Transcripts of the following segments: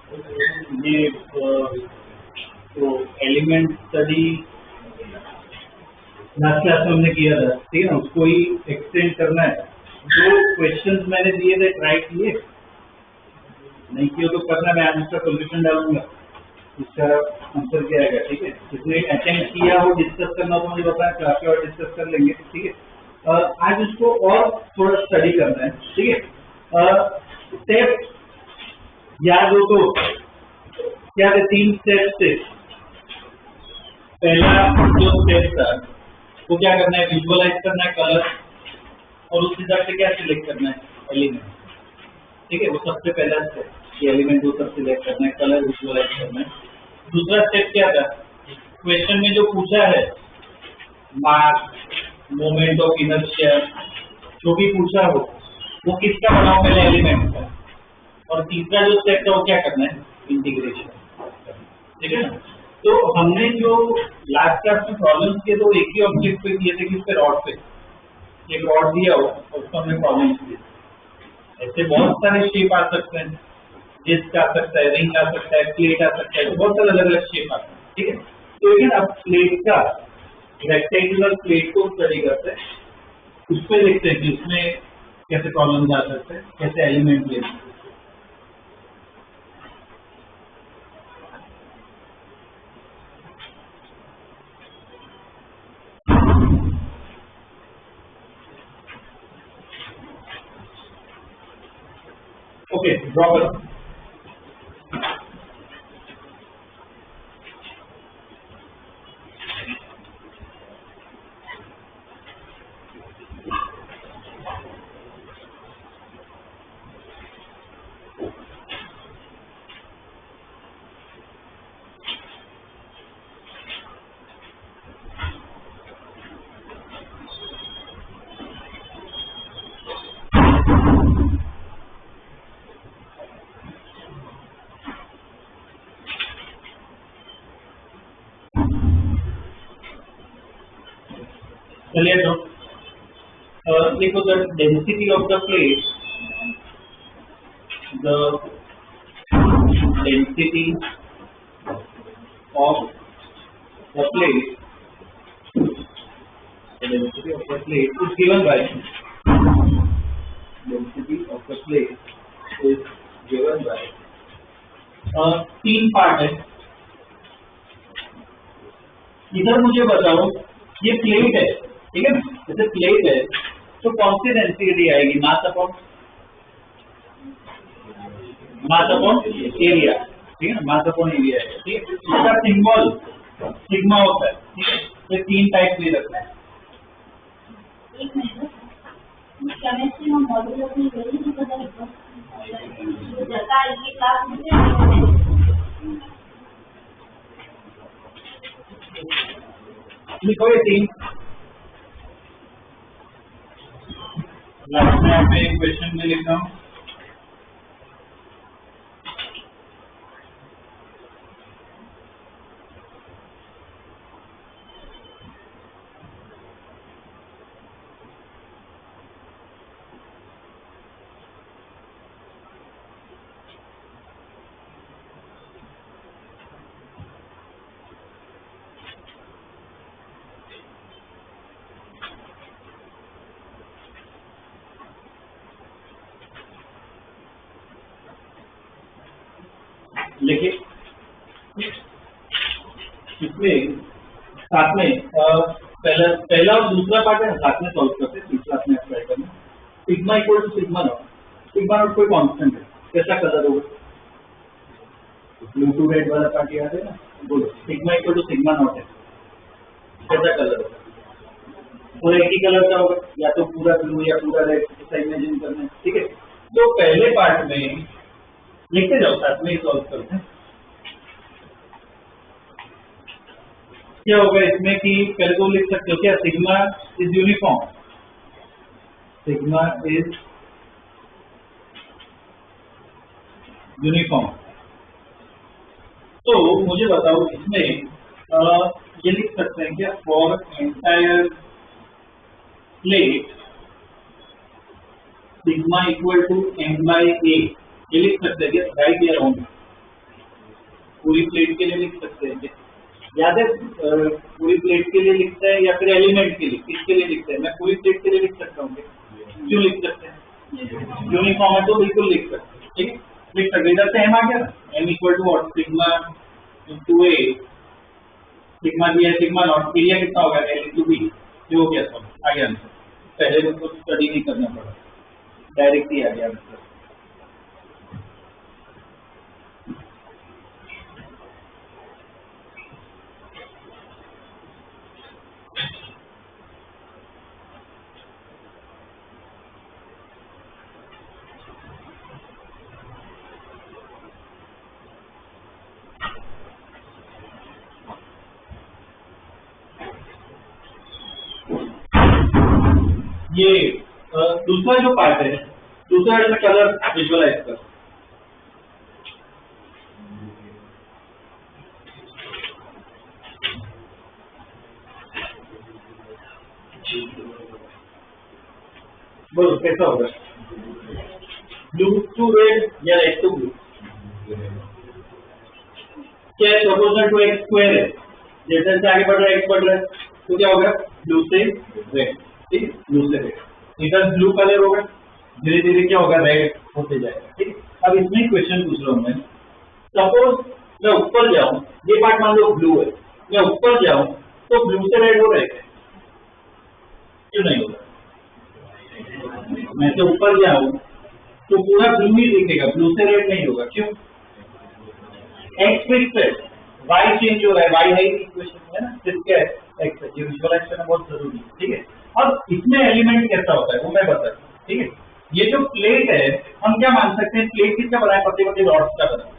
ये तो element study last class में हमने किया था, ठीक है ना, उसको ही एक्सटेंड करना है। जो क्वेश्चंस मैंने दिए थे ट्राई किए, नहीं किए तो करना, मैं आज उसका सोल्यूशन डालूंगा, इसका आंसर क्या आएगा, ठीक है। जिसने अटेम्प्ट किया वो डिस्कस करना हो तो मुझे बताया, क्लास में और डिस्कस कर लेंगे, ठीक है। आज उसको और थोड़ा स्टडी करना है, ठीक है। स्टेप याद हो तो क्या थे, 3 स्टेप थे। पहला जो स्टेप था वो क्या करना है, विजुअलाइज करना है कलर, और उस हिसाब से क्या सिलेक्ट करना है, एलिमेंट, ठीक है। वो सबसे पहला स्टेप, ये एलिमेंट वो सब सिलेक्ट करना है, कलर विजुअलाइज करना है। दूसरा स्टेप क्या था, क्वेश्चन में जो पूछा है, मास, मोमेंट ऑफ इनर्शिया, जो भी पूछा हो वो किसका बनाओ, पहले एलिमेंट का। और तीसरा जो स्टेप था वो क्या करना है, इंटीग्रेशन, ठीक है ना। तो हमने जो लास्ट क्लास में प्रॉब्लम्स किए तो एक ही ऑब्जेक्ट पे किए थे, किस पे, रॉड पे। एक रॉड दिया हो और उसको हमने प्रॉब्लम किए। ऐसे बहुत सारे शेप आ सकते हैं, डिस्क आ सकता है, रिंग आ सकता है, प्लेट आ सकता है, तो बहुत सारे अलग अलग शेप आते हैं, ठीक है। तो लेकिन अब प्लेट का, रेक्टेंगुलर प्लेट को स्टडी करते हैं, उसमें देखते हैं कि उसमें कैसे प्रॉब्लम आ सकते हैं, कैसे एलिमेंट ले सकते हैं। ओके, ड्रॉ करो। चलिए देखो, the density of the plate, the density of the plate, the density of the plate is given by, density of the plate is given by 3 part है। इधर मुझे बताओ, ये प्लेट है, ठीक है, जैसे प्लेट है तो कौन सी डेंसिटी आएगी, मास अपॉन एरिया, ठीक है, मास अपॉन एरिया है, ठीक है। इसका सिंबल सिग्मा होता है, ठीक है। तो 3 टाइप में रखना है। एक मिनट, केमिस्ट्री में मॉड्यूल अपनी वैल्यू नहीं पता है, जैसा ये क्लास में लिखो ये 3। लास्ट में यहाँ पे एक क्वेश्चन में लिखा हूँ, लेकिन इसमें साथ में पहला और दूसरा पार्ट है, साथ में सॉल्व करते हैं, तीसरा अपने अप्लाई करना। Sigma equal to sigma not, sigma not कोई कांस्टेंट है, कैसा कलर होगा, ब्लू टू रेड वाला पार्ट याद है ना, बोलो sigma equal to sigma not है, कैसा कलर होगा, तो एक ही कलर का होगा, या तो पूरा ब्लू या पूरा रेड, ऐसा इमेजिन करना है, ठीक है। तो पहले पार्ट में लिखते जाओ, साथ में ही सॉल्व करते हैं। क्या होगा इसमें कि पहले तो लिख सकते हो क्या, sigma is uniform, sigma is uniform. तो मुझे बताओ इसमें ये लिख सकते हैं क्या, for entire plate sigma equal to m by a, ये लिख सकते हैं क्या, राइट या रॉन्ग, पूरी प्लेट के लिए लिख सकते हैं क्या? याद है पूरी प्लेट के लिए लिखते हैं या फिर एलिमेंट के लिए, किसके लिए लिखते हैं? मैं पूरी प्लेट के लिए लिख सकता हूँ क्या? क्यों लिख सकते हैं? यूनिफॉर्म है तो बिल्कुल लिख सकते हैं, ठीक है, लिख सकते। इधर से m आ गया ना, m equal to what, sigma into a, sigma भी है, सिग्मा नॉट, एरिया कितना होगा l इंटू b, जो हो गया सब आ गया आंसर। पहले तो कुछ स्टडी नहीं करना पड़ा, डायरेक्ट ही आ गया आंसर। ये दूसरा जो पार्ट है, दूसरा इसमें कलर विजुअलाइज कर। बोलो कैसा होगा, ब्लू टू रेड या रेड टू ब्लू? क्या है, प्रोपोर्शनल टू एक्स स्क्वायर है, जैसे जैसे आगे बढ़ रहा है एक्स बढ़ रहा है तो क्या होगा, ब्लू से रेड, ठीक है, ब्लू से रेड। इधर ब्लू कलर होगा, धीरे धीरे क्या होगा, रेड होते जाएगा, ठीक है। अब इसमें क्वेश्चन पूछ रहा हूँ मैं, सपोज मैं ऊपर जाऊं, ये पार्ट मान लो ब्लू है, मैं ऊपर जाऊं तो ब्लू से रेड हो रहा है क्या? क्यों नहीं होगा? मैं से ऊपर जाऊं तो पूरा ब्लू ही दिखेगा, ब्लू से रेड नहीं होगा, क्यों? एक्स फिक्स है, वाई चेंज हो रहा है, वाई है इक्वेशन है ना, सिर्फ क्या है एक्स है, ये विजुअलाइज करना बहुत जरूरी है, ठीक है। अब इसमें एलिमेंट कैसा होता है वो मैं बताता हूँ, ठीक है। ये जो प्लेट है हम क्या मान सकते हैं, प्लेट किसका बना है, पतले पतले रॉड्स का बना है,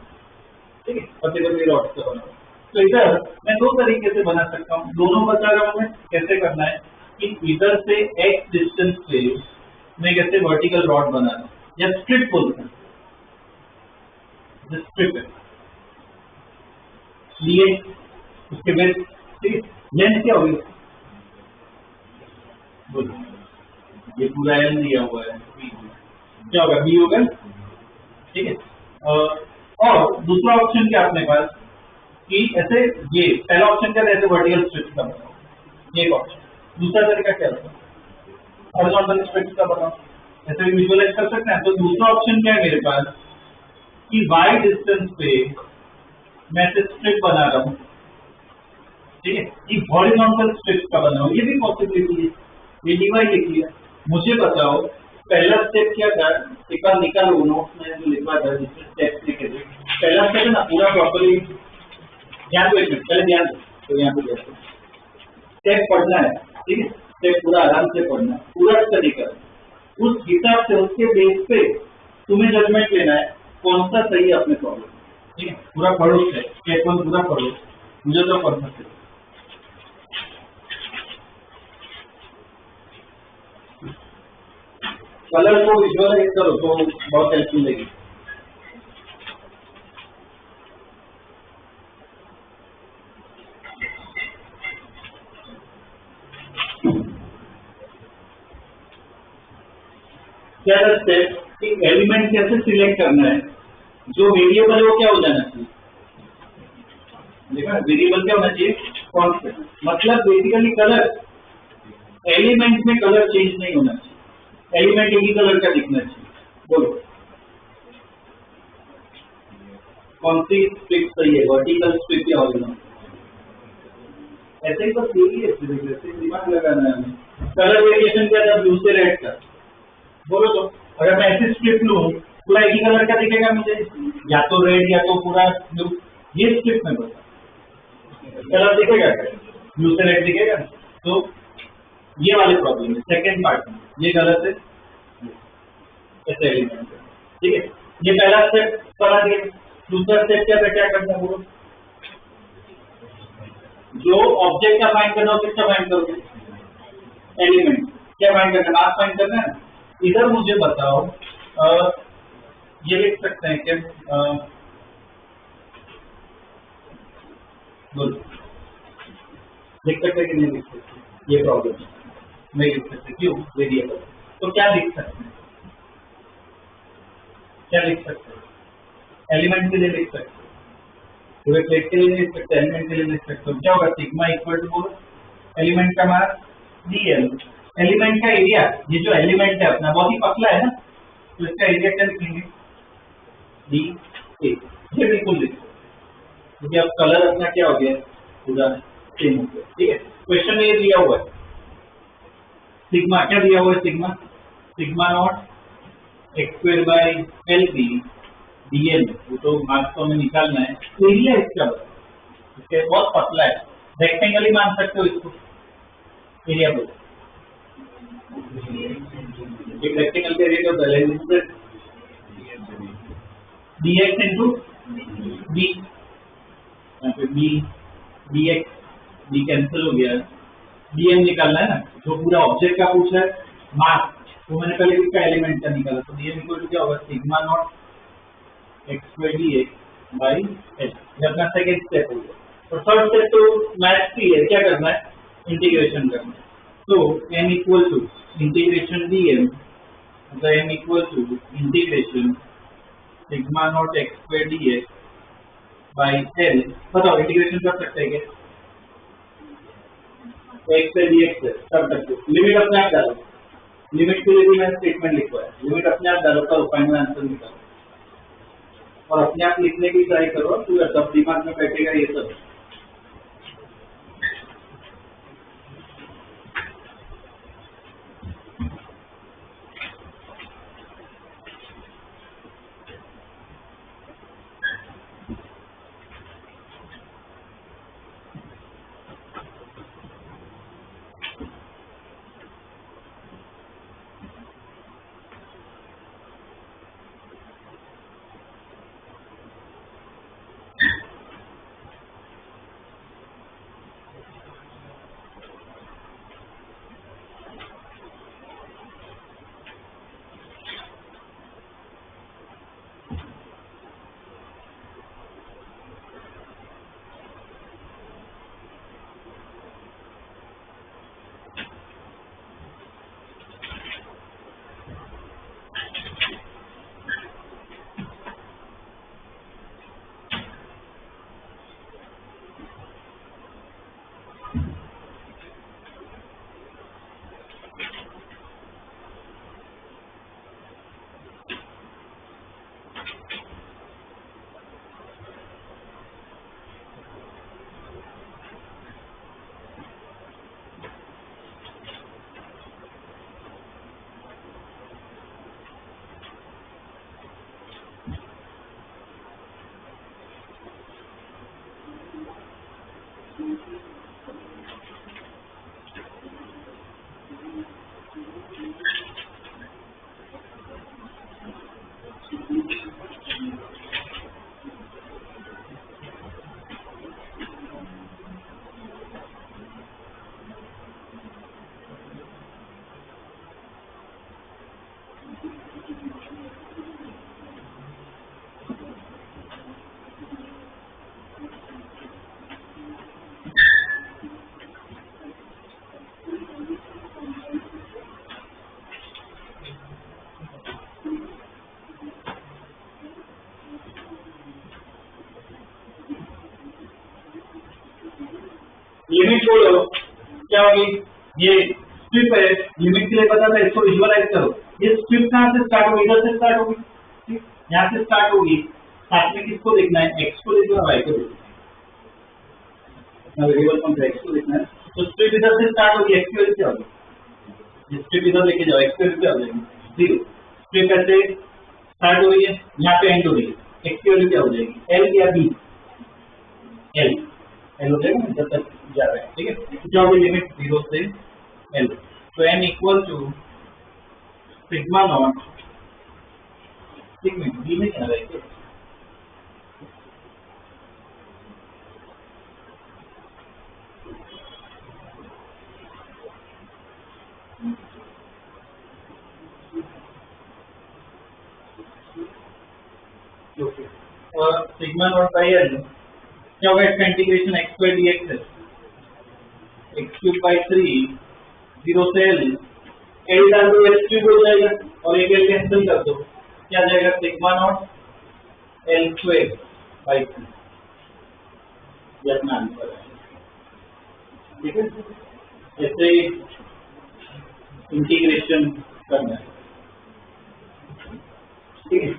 ठीक है, पतले पतले रॉड्स का बना है। तो इधर मैं दो तरीके से बना सकता हूँ, दोनों बता रहा हूँ मैं कैसे करना है, कि इधर से एक्स डिस्टेंस पे मैं कैसे वर्टिकल रॉड बनाना या स्ट्रिप बोलते हैं, स्ट्रिप है लिए उसके बाद, ठीक है, लेंथ क्या होगी, बोलो, ये पूरा एल दिया हुआ है, क्या होगा, बी होगा, ठीक है। और दूसरा ऑप्शन क्या अपने पास, कि ऐसे ये पहला ऑप्शन क्या था, ऐसे वर्टिकल स्ट्रिप का बनाओ, ये एक ऑप्शन। दूसरा तरीका क्या था, हॉरिजॉन्टल स्ट्रिप का बनाओ, ऐसे भी विजुअलाइज कर सकते हैं। तो दूसरा ऑप्शन क्या है मेरे पास, कि वाई डिस्टेंस पे मैं ऐसे स्ट्रिप बना रहा हूँ, ठीक है, कि हॉरिजॉन्टल स्ट्रिप का बनाओ, ये भी पॉसिबिलिटी है, ये डीवाई लिख लिया। मुझे बताओ पहला स्टेप क्या था, एक बार निकालो नोट्स में जो लिखवा था, जिसमें स्टेप लिखे थे, पहला स्टेप है ना, पूरा प्रॉपर्ली ध्यान दो, एक मिनट पहले ध्यान दो, तो यहाँ पे देखो स्टेप पढ़ना है, ठीक है, स्टेप पूरा आराम से पढ़ना है, पूरा स्टडी करना, उस हिसाब से उसके बेस पे तुम्हें जजमेंट लेना है कौन सा सही है अपने प्रॉब्लम, ठीक है। पूरा पढ़ो, स्टेप वन पूरा पढ़ो, मुझे तो पढ़ना चाहिए। कलर को विजुअलाइज करो तो बहुत हेल्प मिलेगी। क्या स्टेप कि एलिमेंट कैसे सिलेक्ट करना है, जो वेरिएबल है वो क्या हो जाना चाहिए, देखा वेरिएबल क्या होना चाहिए, कांस्टेंट, मतलब बेसिकली कलर, एलिमेंट में कलर चेंज नहीं होना चाहिए, एलिमेंट एक ही कलर का दिखना चाहिए। बोलो कौन सी स्ट्रिप सही है, वर्टिकल स्ट्रिप या हॉरिजॉन्टल? ऐसे ही तो थ्योरी है, दिमाग लगाना है हमें। कलर वेरिएशन क्या था, ब्लू से रेड का, बोलो तो अगर मैं ऐसे स्ट्रिप लूं पूरा एक ही कलर का दिखेगा मुझे, या तो रेड या तो पूरा ब्लू, ये स्ट्रिप में बता कलर दिखेगा क्या, ब्लू से रेड दिखेगा। तो ये वाले प्रॉब्लम है सेकेंड पार्ट में, ये गलत है, ऐसे एलिमेंट है, ठीक है। ये पहला स्टेप बना दिया, दूसरा स्टेप क्या था, क्या करना है बोलो, जो ऑब्जेक्ट का फाइंड करना हो किसका फाइंड करोगे, एलिमेंट, क्या फाइंड करना, मास फाइंड करना है। इधर मुझे बताओ ये लिख सकते हैं क्या, बोलो लिख सकते कि नहीं लिख सकते, ये प्रॉब्लम है, नहीं लिख सकते, क्यों, वेरिएबल। तो क्या लिख सकते हैं, क्या लिख सकते हैं, एलिमेंट के लिए लिख सकते हैं, पूरे प्लेट के लिए नहीं लिख सकते, एलिमेंट के लिए लिख सकते हो। क्या होगा, सिग्मा इक्वल टू एलिमेंट का मास dl, एलिमेंट का एरिया, ये जो एलिमेंट है अपना बहुत ही पतला है ना, तो इसका एरिया क्या लिखेंगे, dA, ये बिल्कुल लिखो क्योंकि अब कलर अपना क्या हो गया, पूरा सेम हो गया। ठीक है, क्वेश्चन में ये दिया हुआ है सिग्मा, क्या दिया हुआ है sigma, sigma not x square by l b dl, वो तो मार्क्स तो हमें निकालना है। एरिया इसका इसके बहुत पतला है, रेक्टेंगल ही मान सकते हो इसको, एरिया बोलो एक रेक्टेंगल का एरिया होता है dx इंटू b, यहाँ पे b dx, b कैंसिल हो गया, dm निकालना है ना, जो पूरा ऑब्जेक्ट का पूछा है मास, वो मैंने पहले इसका एलिमेंट का निकाला, तो dm इक्वल टू क्या होगा, sigma not x square dx by L, ये अपना सेकेंड स्टेप हो गया। और थर्ड स्टेप तो मैथ्स की है, क्या करना है, इंटीग्रेशन करना है। तो m equal to integration dm, मतलब m equal to integration sigma not x square dx by l, बताओ इंटीग्रेशन कर सकते हैं क्या, x से dx से कर सकते हो, लिमिट अपने आप डालो, लिमिट के लिए भी मैंने स्टेटमेंट लिखवा है, लिमिट अपने आप डालो तो फाइनल आंसर निकालो, और अपने आप लिखने की ट्राई करो, तो तब दिमाग में बैठेगा ये सब। लिमिट बोलो क्या होगी, ये स्ट्रिप है, लिमिट के लिए पता था, इसको विजुअलाइज करो, ये स्ट्रिप कहाँ से स्टार्ट होगी, इधर से स्टार्ट होगी, यहाँ से स्टार्ट होगी, साथ में किसको देखना है, x को देखना है, y को देखना है, वेरिएबल फंक्शन x को देखना है, तो स्ट्रिप इधर से स्टार्ट होगी, x की वजह से होगी, स्ट्रिप इधर लेके जाओ, x की वजह से हो जाएगी 0, स्ट्रिप ऐसे स्टार्ट हो रही है, यहाँ पे एंड हो रही है, x की वजह क्या हो जाएगी, l या b, l हो जाएगा जब तक जा रहा है। ठीक है, क्या होगी लिमिट 0 से l, तो n equal to sigma not, sigma b में क्या आ रहा है, और सिग्मा नॉट बाई एल क्या होगा, इसका इंटीग्रेशन एक्स स्क्वायर dx है, एक्स क्यूब बाई 3 0 से एल, एल डाल दो एक्स क्यूब हो जाएगा और एक एल कैंसिल कर दो, क्या जाएगा sigma naught L square by 3, ये अपना आंसर है। ठीक है, ऐसे इंटीग्रेशन करना है। ठीक है,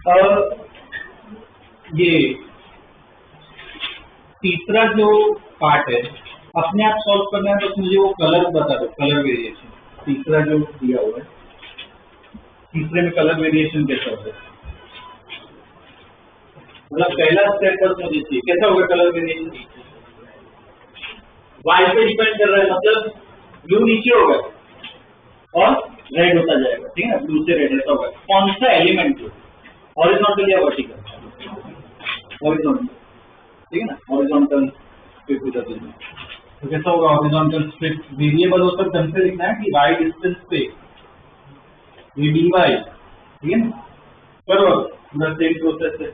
और ये तीसरा जो पार्ट है अपने आप सॉल्व करना है, तो मुझे वो कलर बता दो, कलर वेरिएशन। तीसरा जो दिया हुआ है, तीसरे में कलर वेरिएशन कैसा होगा? मतलब पहला स्टेप पर मुझे चाहिए कैसा होगा कलर वेरिएशन? वाई पे डिपेंड कर रहा है, मतलब ब्लू नीचे होगा और रेड होता जाएगा। ठीक है ना, ब्लू से रेड ऐसा होगा। कौन सा एलिमेंट हो, हॉरिजॉन्टल या वर्टिकल? हॉरिजॉन्टल। ठीक है ना, हॉरिजॉन्टल स्ट्रिप होता है। तो कैसा होगा हॉरिजॉन्टल स्ट्रिप? वेरिएबल हो सब ढंग से लिखना है कि वाई डिस्टेंस पे ये डी वाई। ठीक है ना, करो पूरा सेम प्रोसेस है।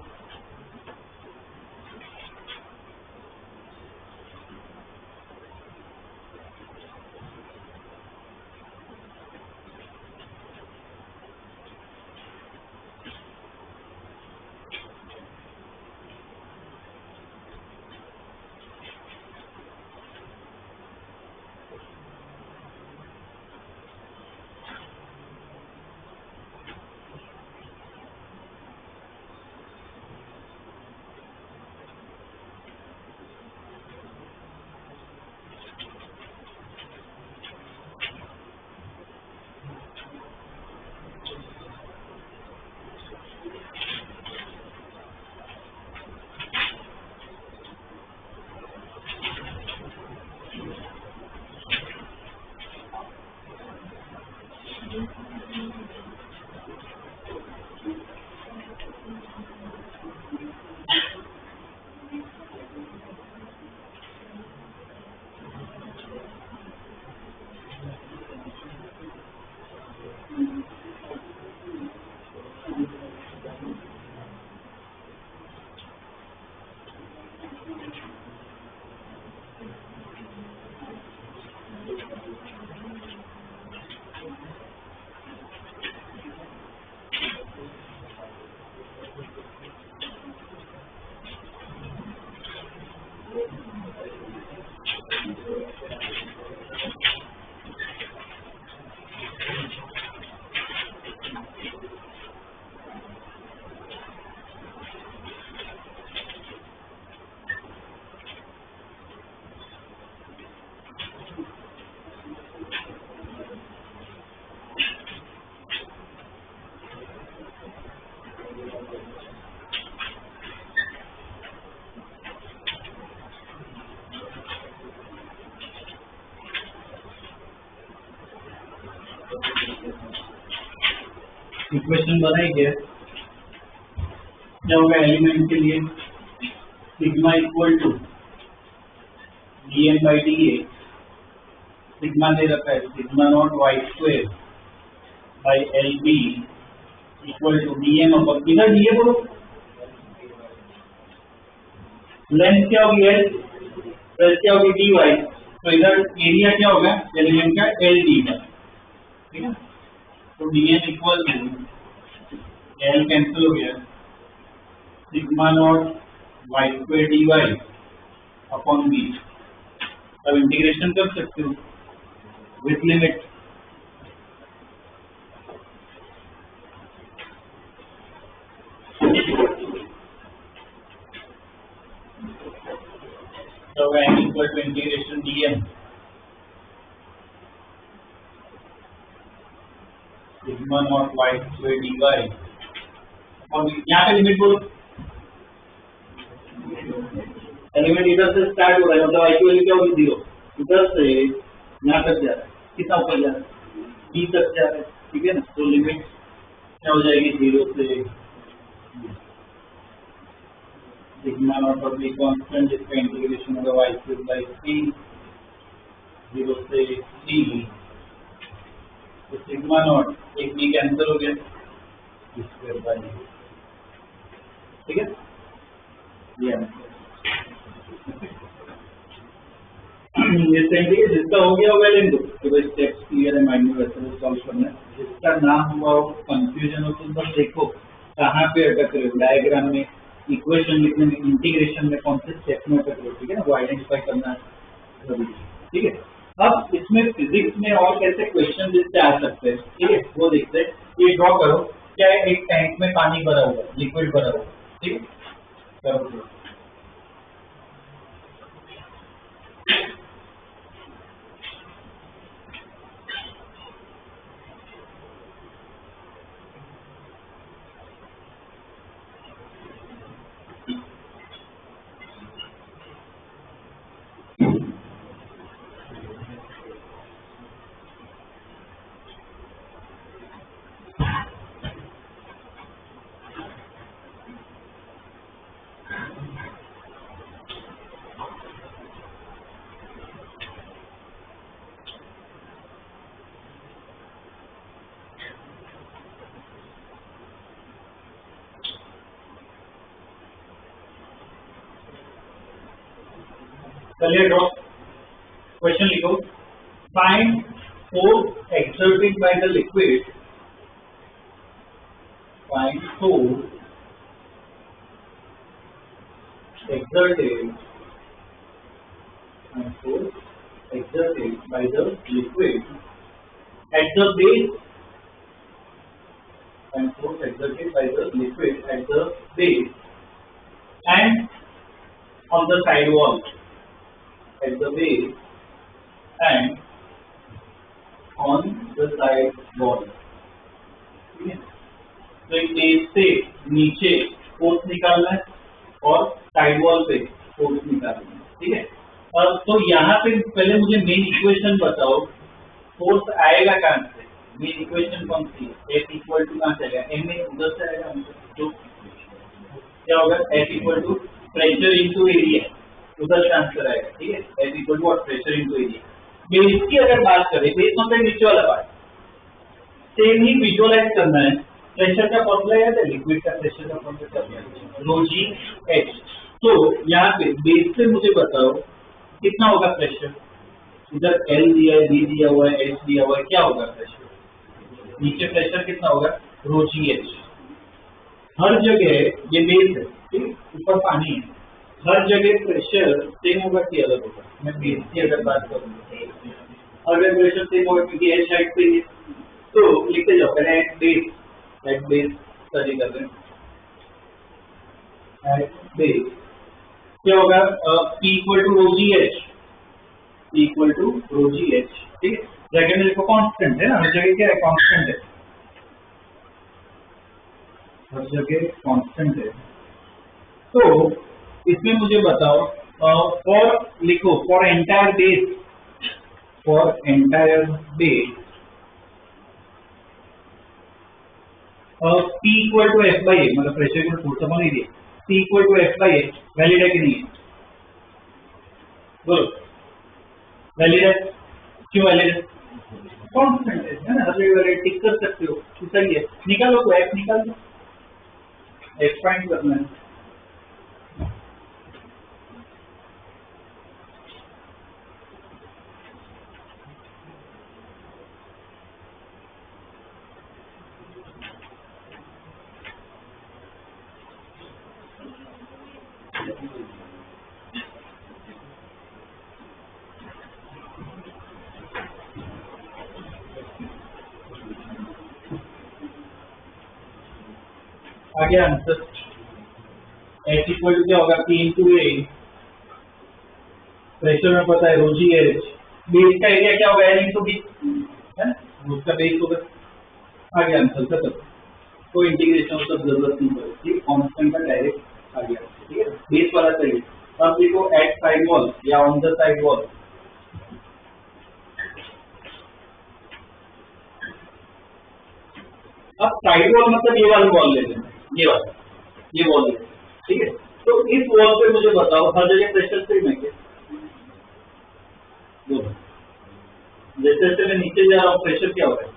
इक्वेशन बनाई गया क्या होगा एलिमेंट के लिए? Sigma equal to dn by dA, sigma दे रखा है sigma not y square by l b equal to dm upon, इधर dA बोलो, लेंथ क्या होगी एल, प्लस क्या होगी dy, तो इधर एरिया क्या होगा एलिमेंट का एल डी का। ठीक है, तो dn equal to l cancel हो गया, sigma not y square d y upon b. अब इंटीग्रेशन कर सकते हो विथ लिमिट, तो n equal to integration dm sigma not y square d y और यहाँ पे लिमिट बोलो, एलिमेंट इधर से स्टार्ट हो रहा है, मतलब आई की वैल्यू क्या होगी 0, इधर से यहाँ तक जा रहा है, कितना ऊपर जा रहा है b तक जा रहा है। ठीक है ना, तो लिमिट क्या हो जाएगी 0 से सिग्मा नॉट और बी कांस्टेंट, जिसका इंटीग्रेशन होगा वाई स्क्वायर बाई 3 0 से 3, तो सिग्मा नॉट एक बी कैंसिल हो गया स्क्वायर बाई। ठीक है, ये ये जिसका हो गया होगा लिख दो, तो भाई स्टेप्स क्लियर है, माइंड में वैसे वो सॉल्व करना है। जिसका ना हुआ हो, कंफ्यूजन हो, तो बस देखो कहाँ पे अटक रहे हो, डायग्राम में इक्वेशन लिखने में, इंटीग्रेशन में कौन से स्टेप में करो, ठीक है ना, वो आइडेंटिफाई करना जरूरी है, ठीक है। अब इसमें फिजिक्स में और कैसे क्वेश्चन जिससे आ सकते हैं, ठीक है, वो देखते हैं। ये ड्रॉ करो, क्या है, एक टैंक में पानी भरा हुआ है, लिक्विड भरा हुआ है, ठीक है, करो। चलिए ड्रॉ क्वेश्चन लिखो। Find force exerted by the liquid, find force exerted by the liquid at the base, and force exerted by the liquid at the base and on the side wall, at the base and on the side wall, ठीक है। तो एक base से नीचे force निकालना है और side wall पे फोर्स निकालना है, ठीक है। तो यहाँ पे पहले मुझे मेन इक्वेशन बताओ, फोर्स आएगा कहाँ से, मेन इक्वेशन कौन सी है, F इक्वल टू कहाँ से आएगा, M ए उधर से आएगा, तो क्या होगा, F equal to pressure into area, उधर से आंसर आएगा, ठीक है। F इक्वल टू और प्रेशर इंटू एरिया। बेस की अगर बात करें, बेस मतलब नीचे वाला पार्ट, सेम ही विजुअलाइज करना है। प्रेशर का फॉर्मूला याद है, लिक्विड का प्रेशर का फॉर्मूला क्या है, रो जी एच। तो यहाँ पे बेस से मुझे बताओ कितना होगा प्रेशर, इधर एल दिया है, बी दिया हुआ है, एच दिया हुआ है, क्या होगा प्रेशर, नीचे प्रेशर कितना होगा, रो जी एच। हर जगह ये बेस है, ठीक, ऊपर पानी है, हर जगह प्रेशर सेम होगा कि अलग होगा। मैं बेस की अगर बात करूँ, अगर प्रेशर सेम होगा क्योंकि एच हाइट पे है, तो लिखते जाओ पहले एट बेस स्टडी कर रहे हैं, एट बेस क्या होगा, P equal to rho g h, P equal to rho g h, ठीक है। ब्रैकेट में देखो कांस्टेंट है ना, हर जगह क्या है, कांस्टेंट है, हर जगह कांस्टेंट है। तो इसमें मुझे बताओ, फॉर लिखो, for entire base, for entire base P equal to F by A, मतलब pressure equal force upon area, P equal to F by A valid है कि नहीं है, बोलो वैलिड है, क्यों वैलिड है, कांस्टेंट है ना, हर जगह वैलिड, टिक कर सकते हो, सही है। निकालो तो एफ निकाल दो, एफ फाइंड करना है। आगे आंसर एच इक्वल टू क्या होगा, P इंटू ए, प्रेशर में पता है रो जी एच, बेस का एरिया क्या होगा, L इंटू बी है, उसका बेस होगा। आगे आंसर खत्म, कोई इंटीग्रेशन सब जरूरत नहीं पड़ेगी, कांस्टेंट का डायरेक्ट आ गया, ठीक है, बेस वाला चाहिए। अब देखो एट साइड वॉल या ऑन द साइड वॉल, अब साइड वॉल मतलब ये वाला वॉल ले लेना, ये वाला, ये वॉल ले, ठीक है। तो इस वॉल पे मुझे बताओ हर जगह प्रेशर सेम है क्या, जैसे जैसे मैं नीचे जा रहा हूँ प्रेशर क्या हो रहा है,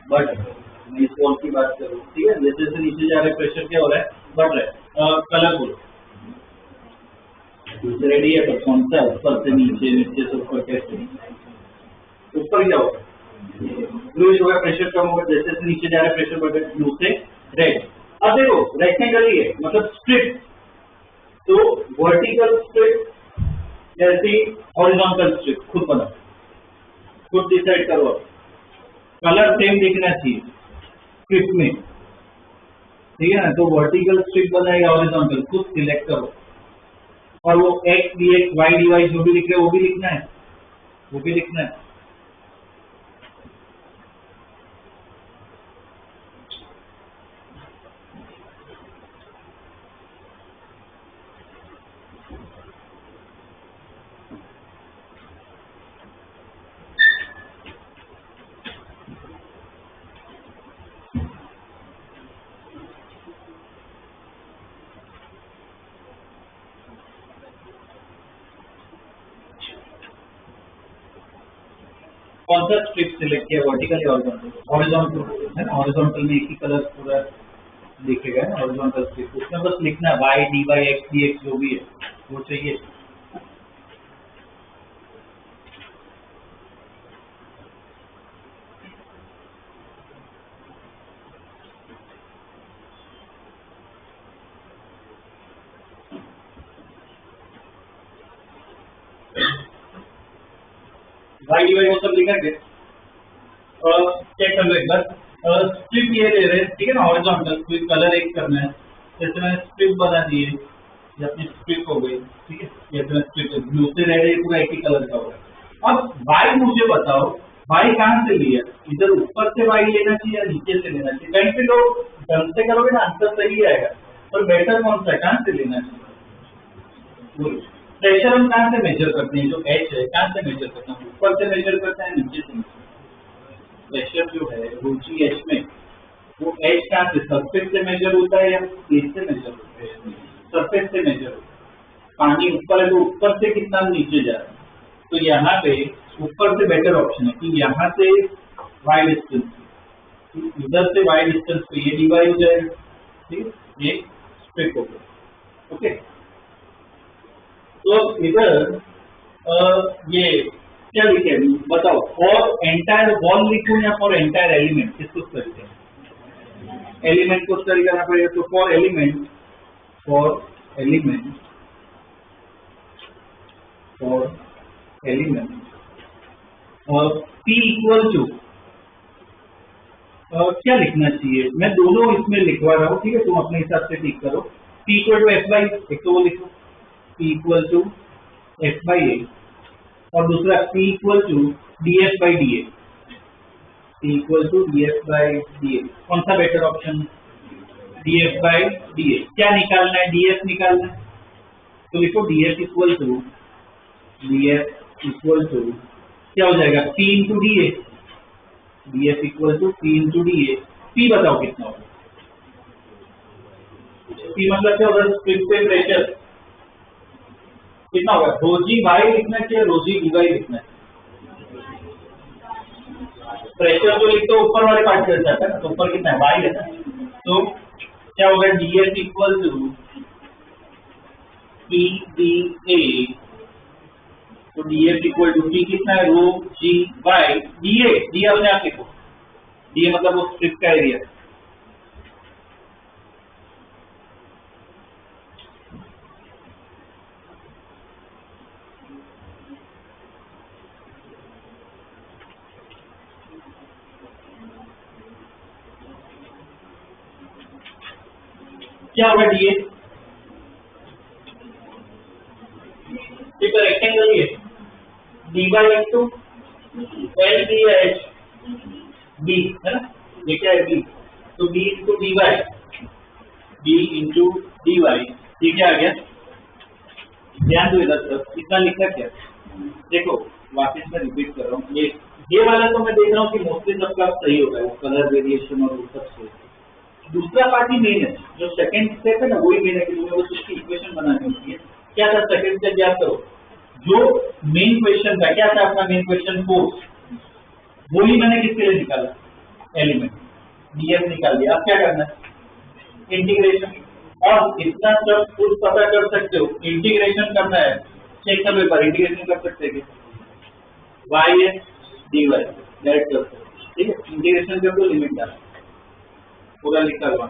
बढ़ रहा है। मैं इस वॉल की बात करूँ, ठीक है, जैसे जैसे नीचे जा रहा है प्रेशर क्या हो रहा है, बढ़ रहा है। कलर बोलो, रेडी है, तो कौन सा, ऊपर से नीचे, नीचे से ऊपर, कैसे, ऊपर क्या होगा, ब्लूइश होगा, प्रेशर कम होगा, जैसे जैसे नीचे जा रहा है प्रेशर बढ़ रहा है, ब्लू से रेड। अब देखो रेक्टेंगल ही है, मतलब स्ट्रिप, तो वर्टिकल स्ट्रिप जैसी हॉरिजॉन्टल स्ट्रिप खुद बनाओ, खुद डिसाइड करो। कलर सेम दिखना चाहिए स्ट्रिप में, ठीक है ना। तो वर्टिकल स्ट्रिप बनाएगा, हॉरिजॉन्टल खुद सिलेक्ट करो। और वो x d x y d y जो भी लिख रहे वो भी लिखना है, वो भी लिखना है। कौन सा स्ट्रिप सिलेक्ट किया, वर्टिकल या हॉरिजॉन्टल? हॉरिजॉन्टल है ना, हॉरिजॉन्टल में एक ही कलर पूरा दिखेगा ना हॉरिजॉन्टल स्ट्रिप। उसमें बस लिखना है y d y x d x जो भी है वो चाहिए। वाई डी वाई वो सब लिखा के चेक कर लो एक बार। स्ट्रिप ये ले रहे हैं, ठीक है ना, हॉरिजॉन्टल कोई कलर एक करना है। जैसे मैंने स्ट्रिप बना दिए, ये अपनी स्ट्रिप हो गई, ठीक है। जैसे स्ट्रिप ब्लू से रह रही पूरा एक ही कलर का होगा। अब वाई मुझे बताओ, वाई कहाँ से लिया? इधर ऊपर से वाई लेना चाहिए या नीचे से लेना चाहिए? कहीं पे लोग ढंग से करोगे ना आंसर सही आएगा, पर बेटर कौन सा है, कहाँ से लेना चाहिए? प्रेशर हम कहाँ से मेजर करते हैं? जो एच है कहाँ से मेजर करते हैं? ऊपर से मेजर करते हैं नीचे से? प्रेशर जो है वो जी एच में, वो एच कहाँ से, सरफेस से मेजर होता है या बेस से मेजर होता है? सरफेस से मेजर होता है। पानी ऊपर है तो ऊपर से कितना नीचे जा रहा है, तो यहाँ पे ऊपर से बेटर ऑप्शन है कि यहाँ से वाई डिस्टेंस, इधर से वाई डिस्टेंस पे ये डिवाइड हो जाएगा, ठीक है, ये स्ट्रिप हो गया। ओके, तो इधर ये क्या लिखे बताओ, फॉर एंटायर वॉल लिखूं या फॉर एंटायर एलिमेंट, किसको करते हैं? एलिमेंट को स्टडी करना पड़ेगा। तो for element, for element, for element P equal to क्या लिखना चाहिए? मैं दोनों इसमें लिखवा रहा हूँ, ठीक है, तुम अपने हिसाब से ठीक करो। P equal to F by, एक तो वो लिखो P equal to F by A, और दूसरा P equal to d F by d A, P equal to d F by d A. कौन सा better option? D F by d A. क्या निकालना है? डी एफ निकालना है, तो लिखो d F equal to, d F equal to क्या हो जाएगा? P into d A, D F equal to P into d A. P बताओ कितना होगा? P मतलब क्या होगा? स्ट्रिप पे प्रेशर कितना होगा? रो जी वाई लिखना चाहिए, रो जी डी वाई लिखना है। प्रेशर जो लिखते हो ऊपर वाले पार्ट चल जाता है ना, तो ऊपर कितना है? वाई है ना, तो क्या होगा? D F equal to P d A, तो d F equal to P कितना है? Rho g y d A. D अपने आप लिखो, डी ए मतलब वो स्ट्रिप का एरिया। क्या होगा? डी ए रेक्टेंगल ही है, d by into l d h b है ना, ये क्या है? बी, तो b into d y, b into d y, ये क्या आ गया? ध्यान दो इधर तरफ, इतना लिखा क्या? देखो वापस मैं रिपीट कर रहा हूँ, ये वाला तो मैं देख रहा हूँ कि मोस्टली सबका सही होगा, वो कलर वेरिएशन और वो सब से। दूसरा पार्ट ही मेन है, जो सेकंड स्टेप है ना वही मेन है कि तुम्हें बस उसकी इक्वेशन बनानी होती है। क्या था सेकंड स्टेप? याद करो, जो मेन क्वेश्चन था, क्या था अपना मेन क्वेश्चन? फोर्स, वो ही मैंने किसके लिए निकाला? एलिमेंट, डीएफ निकाल दिया। अब क्या करना है? इंटीग्रेशन। और इतना सब खुद पता कर सकते हो, इंटीग्रेशन करना है, चेक करो एक बार, इंटीग्रेशन कर सकते हैं वाई है डी वाई डायरेक्ट कर सकते, ठीक है। इंटीग्रेशन कर दो, लिमिट डाल, पूरा निकालवा।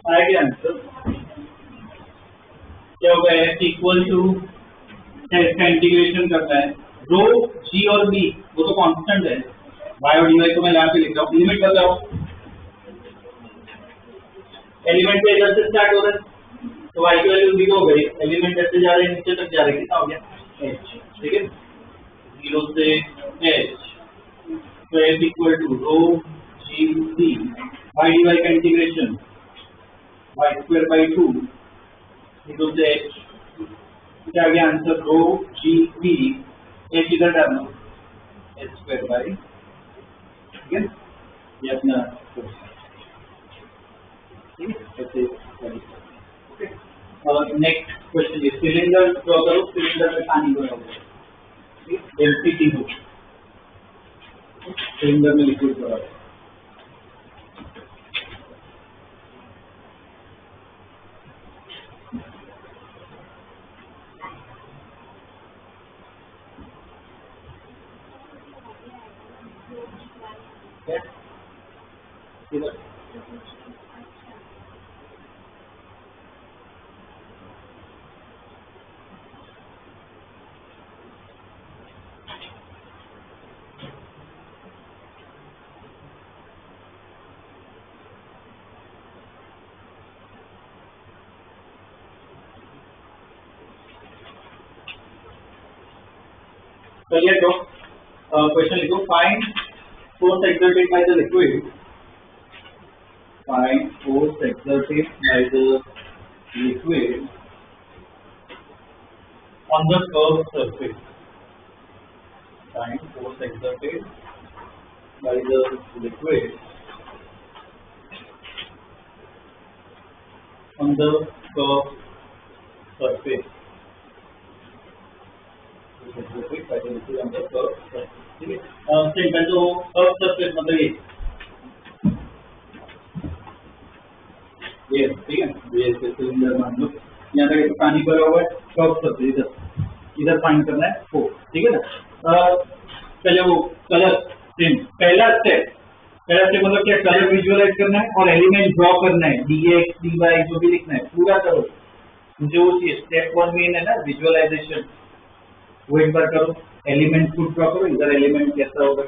आएगा आंसर क्या होगा, एच इक्वल टू इसका इंटीग्रेशन करना है, रो जी और बी वो तो कांस्टेंट है, वाई और डी तो मैं यहाँ पे लिख रहा हूँ, लिमिट बताओ, एलिमेंट पे इधर से स्टार्ट हो रहा है तो वाई की वैल्यू 0 हो गई, एलिमेंट ऐसे जा रहे हैं नीचे तक जा रहे हैं, कितना हो गया एच, ठीक है 0 से एच, तो h equal to rho g b y d y का इंटीग्रेशन वाई स्क्वायर बाई 2 0 से एच, क्या आ गया answer, rho g b h इधर डालना एच स्क्वायर बाई, ठीक है ये अपना ओके। और नेक्स्ट क्वेश्चन, सिलेंडर ड्रॉ करो, सिलेंडर में पानी भरा हुआ है, डेंसिटी हो, सिलेंडर में लिक्विड भरा हुआ है, चलिए तो क्वेश्चन लिखो, find force exerted by the liquid, find force exerted by the liquid on the curved surface, find force exerted by the liquid on the curved surface, exerted by the liquid on the curved surface, ठीक है, simple तो curve surface मतलब ये ठीक है, ये cylinder मान लो यहाँ तक पानी भरा हुआ है, कर्व सरफेस इधर फाइंड करना है फोर्स, ठीक है ना। पहले वो कलर सेम, पहला स्टेप मतलब क्या, कलर विजुअलाइज करना है और एलिमेंट ड्रॉ करना है, डी एक्स डी वाई जो भी लिखना है पूरा करो, जो स्टेप 1 मेन है ना विजुअलाइजेशन, वो एक बार करो, एलिमेंट खुद ड्रॉ करो, इधर एलिमेंट कैसा होगा,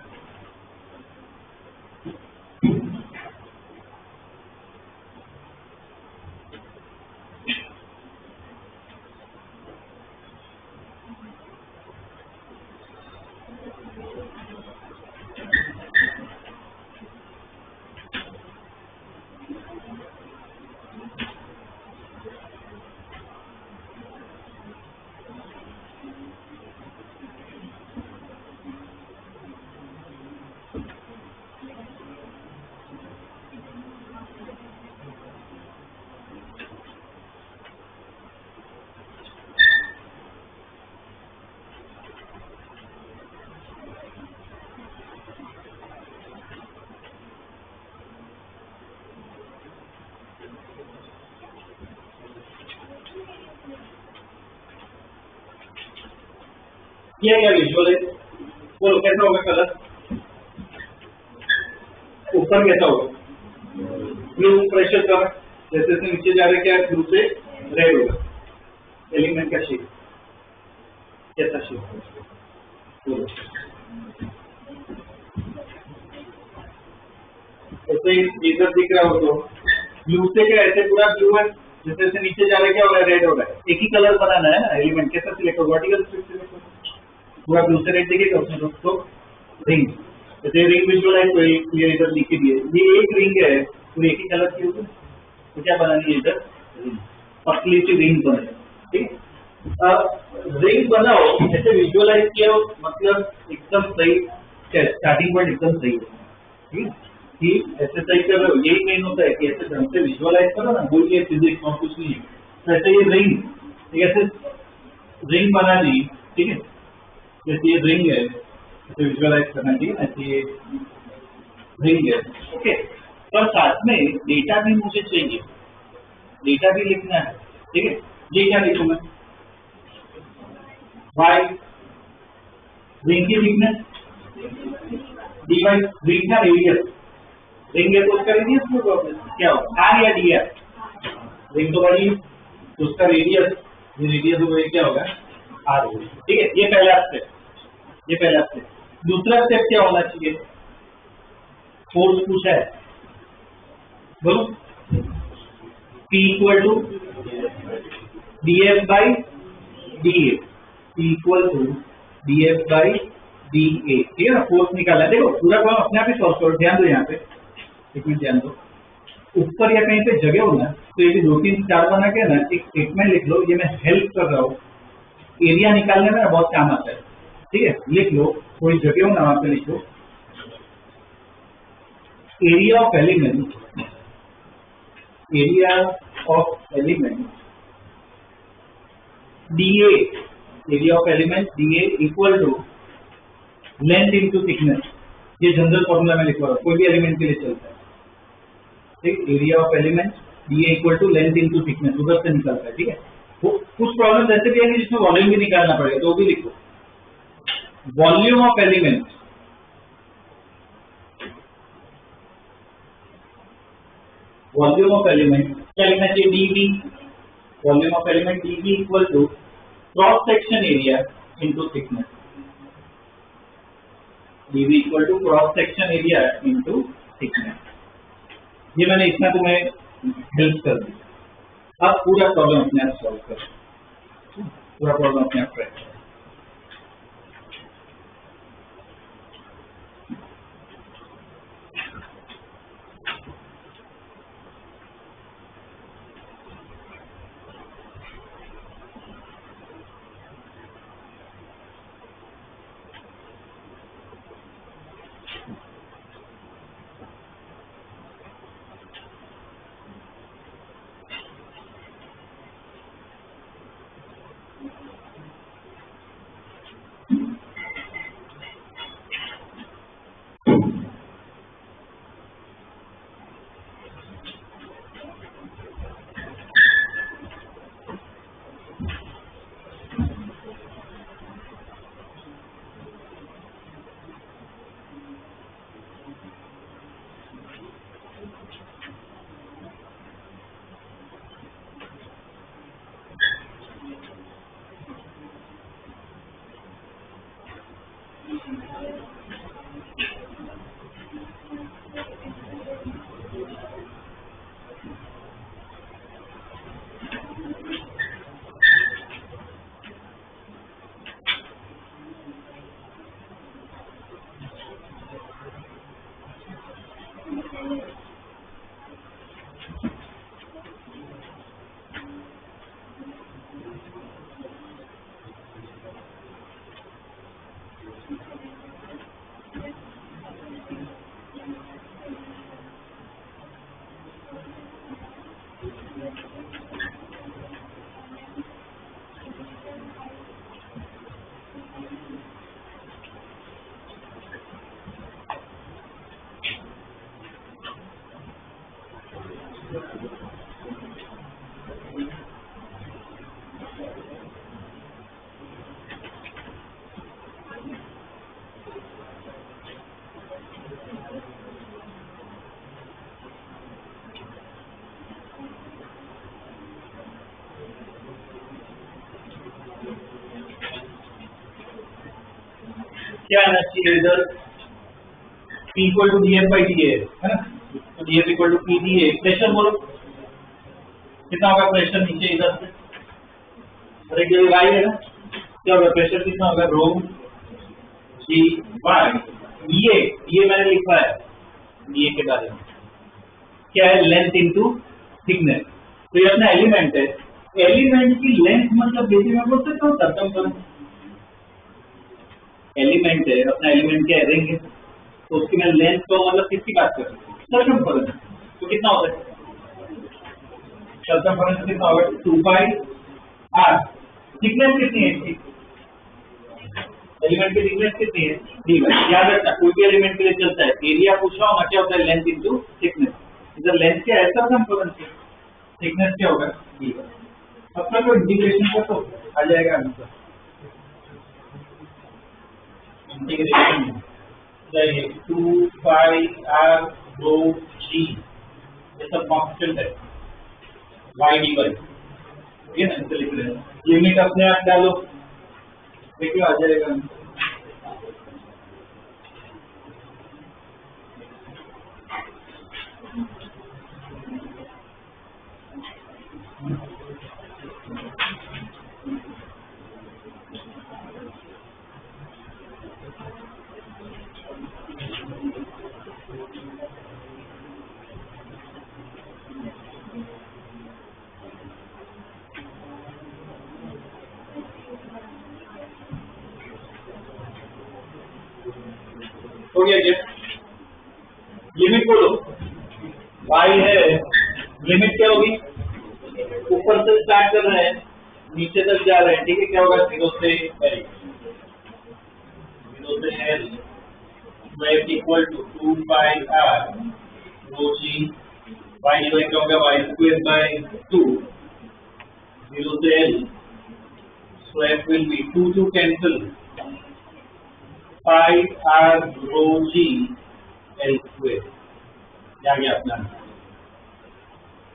किया क्या विजुअलाइज, बोलो कैसा होगा कलर, ऊपर कैसा होगा, ब्लू प्रेशर कम, जैसे जैसे नीचे जा रहे क्या ब्लू से रेड होगा, एलिमेंट का शेप कैसा शेप, ऐसे इधर दिख रहा हो तो ब्लू से क्या ऐसे पूरा ब्लू है, जैसे जैसे नीचे जा रहे क्या हो रहा है, रेड हो रहा है, एक ही कलर बनाना है ना, एलिमेंट कैसा सिलेक्ट होगा, वर्टिकल सिलेक्ट होगा, पूरा ब्लू से रेड दिखेगा उसमें तो रिंग, जैसे रिंग विजुअलाइज तो ये इधर लिखी दी है, ये एक रिंग है पूरी एक ही कलर की होगी, तो क्या बनानी है इधर रिंग, पतली सी रिंग बने, ठीक है, रिंग बनाओ, ऐसे विजुअलाइज किया मतलब एकदम सही, स्टार्टिंग पॉइंट एकदम सही है, ठीक है, कि ऐसे सही कर रहे हो, यही मेन होता है कि ऐसे ढंग से विजुअलाइज करो ना, बोलिए फिजिक्स और कुछ नहीं है, तो ऐसे ये रिंग, ऐसे रिंग बना दी, ठीक है, जैसे ये रिंग है, इसे विजुअलाइज करना चाहिए, ऐसे ये रिंग है, ओके, पर साथ में डेटा भी मुझे चाहिए, डेटा भी लिखना है, ठीक है, ये क्या लिखूं मैं, वाई रिंग की थिकनेस, डी वाई रिंग का रेडियस, रिंग है तो उसका रेडियस क्या होगा, आर या डी आर, रिंग तो बड़ी, तो उसका रेडियस, ये रेडियस होगा, ये क्या होगा आर होगा। ठीक है, ये पहला स्टेप, ये पहला स्टेप। दूसरा स्टेप क्या होना चाहिए, फोर्स पूछा है, बोलो P equal to dF by dA, P equal to dF by dA। ठीक है ना, फोर्स निकाला है। देखो पूरा काम अपने आप ही सॉल्व करो, ध्यान दो यहाँ पे, एक मिनट ध्यान दो। ऊपर या कहीं पे जगह हो ना, तो ये भी 2-3-4 बना के ना एक स्टेटमेंट लिख लो, ये मैं हेल्प कर रहा हूँ, एरिया निकालने में बहुत काम आता है। ठीक है, लिख लो, कोई जगह हो ना वहां पे लिख लो, area of element, area of element dA, area of element dA equal to length into thickness. ये जनरल फॉर्मूला में लिखवा रहा हूँ, कोई भी एलिमेंट के लिए चलता है। ठीक, area of element dA equal to length into thickness, उधर से निकलता है। ठीक है, कुछ प्रॉब्लम ऐसे भी है जिसमें वॉल्यूम भी निकालना पड़ेगा, तो वो भी लिखो, volume of element, volume of element क्या लिखना चाहिए, dV, volume of element dV equal to cross section area into thickness, dV equal to cross section area into thickness. ये मैंने इतना तुम्हें हेल्प कर दी। अब पूरा प्रॉब्लम अपने आप सॉल्व कर, पूरा प्रॉब्लम अपने आप ट्राई करो। क्या आना चाहिए इधर, P equal to dF by dA है ना, तो dF equal to P dA। Pressure बोलो कितना होगा, प्रेशर नीचे इधर से, और एक जगह y है ना, क्या होगा प्रेशर कितना होगा, रो G बाय dA। ये मैंने लिखा है dA के बारे में, क्या है, लेंथ इंटू थिकनेस। तो ये अपना एलिमेंट है, एलिमेंट की लेंथ मतलब बेसिक में बोल सकता हूँ सर्कमफरेंस, एलिमेंट है अपना, एलिमेंट क्या है, रिंग है, तो उसकी मैं लेंथ तो मतलब किसकी बात कर रही हूँ, सर्कमफरेंस। तो कितना होता है सर्कमफरेंस, कितना होगा 2 पाई r। थिकनेस कितनी है इसकी, एलिमेंट की थिकनेस कितनी है, d। याद रखना कोई भी एलिमेंट के लिए चलता है, एरिया पूछा होगा क्या होता है, लेंथ इंटू थिकनेस। इधर लेंथ क्या है, सर्कमफरेंस है, थिकनेस क्या होगा d। अब तक इंटीग्रेशन कर तो आ जाएगा आंसर, इंटीग्रेशन 2 पाई r रो g, ये सब कांस्टेंट है, वाई डी वाई, ठीक है ना, इसे लिख रहे हैं। लिमिट अपने आप डालो, देखिए आ जाएगा। हो गया क्या? लिमिट बोलो, y है, लिमिट क्या होगी? ऊपर से स्टार्ट कर रहे हैं, नीचे तक जा रहे हैं, ठीक है, क्या होगा? 0 से L, 0 से L square equal to 2 pi r rho g, y d y क्या होगा? y स्क्वायर बाय 2, 0 से L square will be 2 two cancel, pi r rho g L square, क्या गया अपना,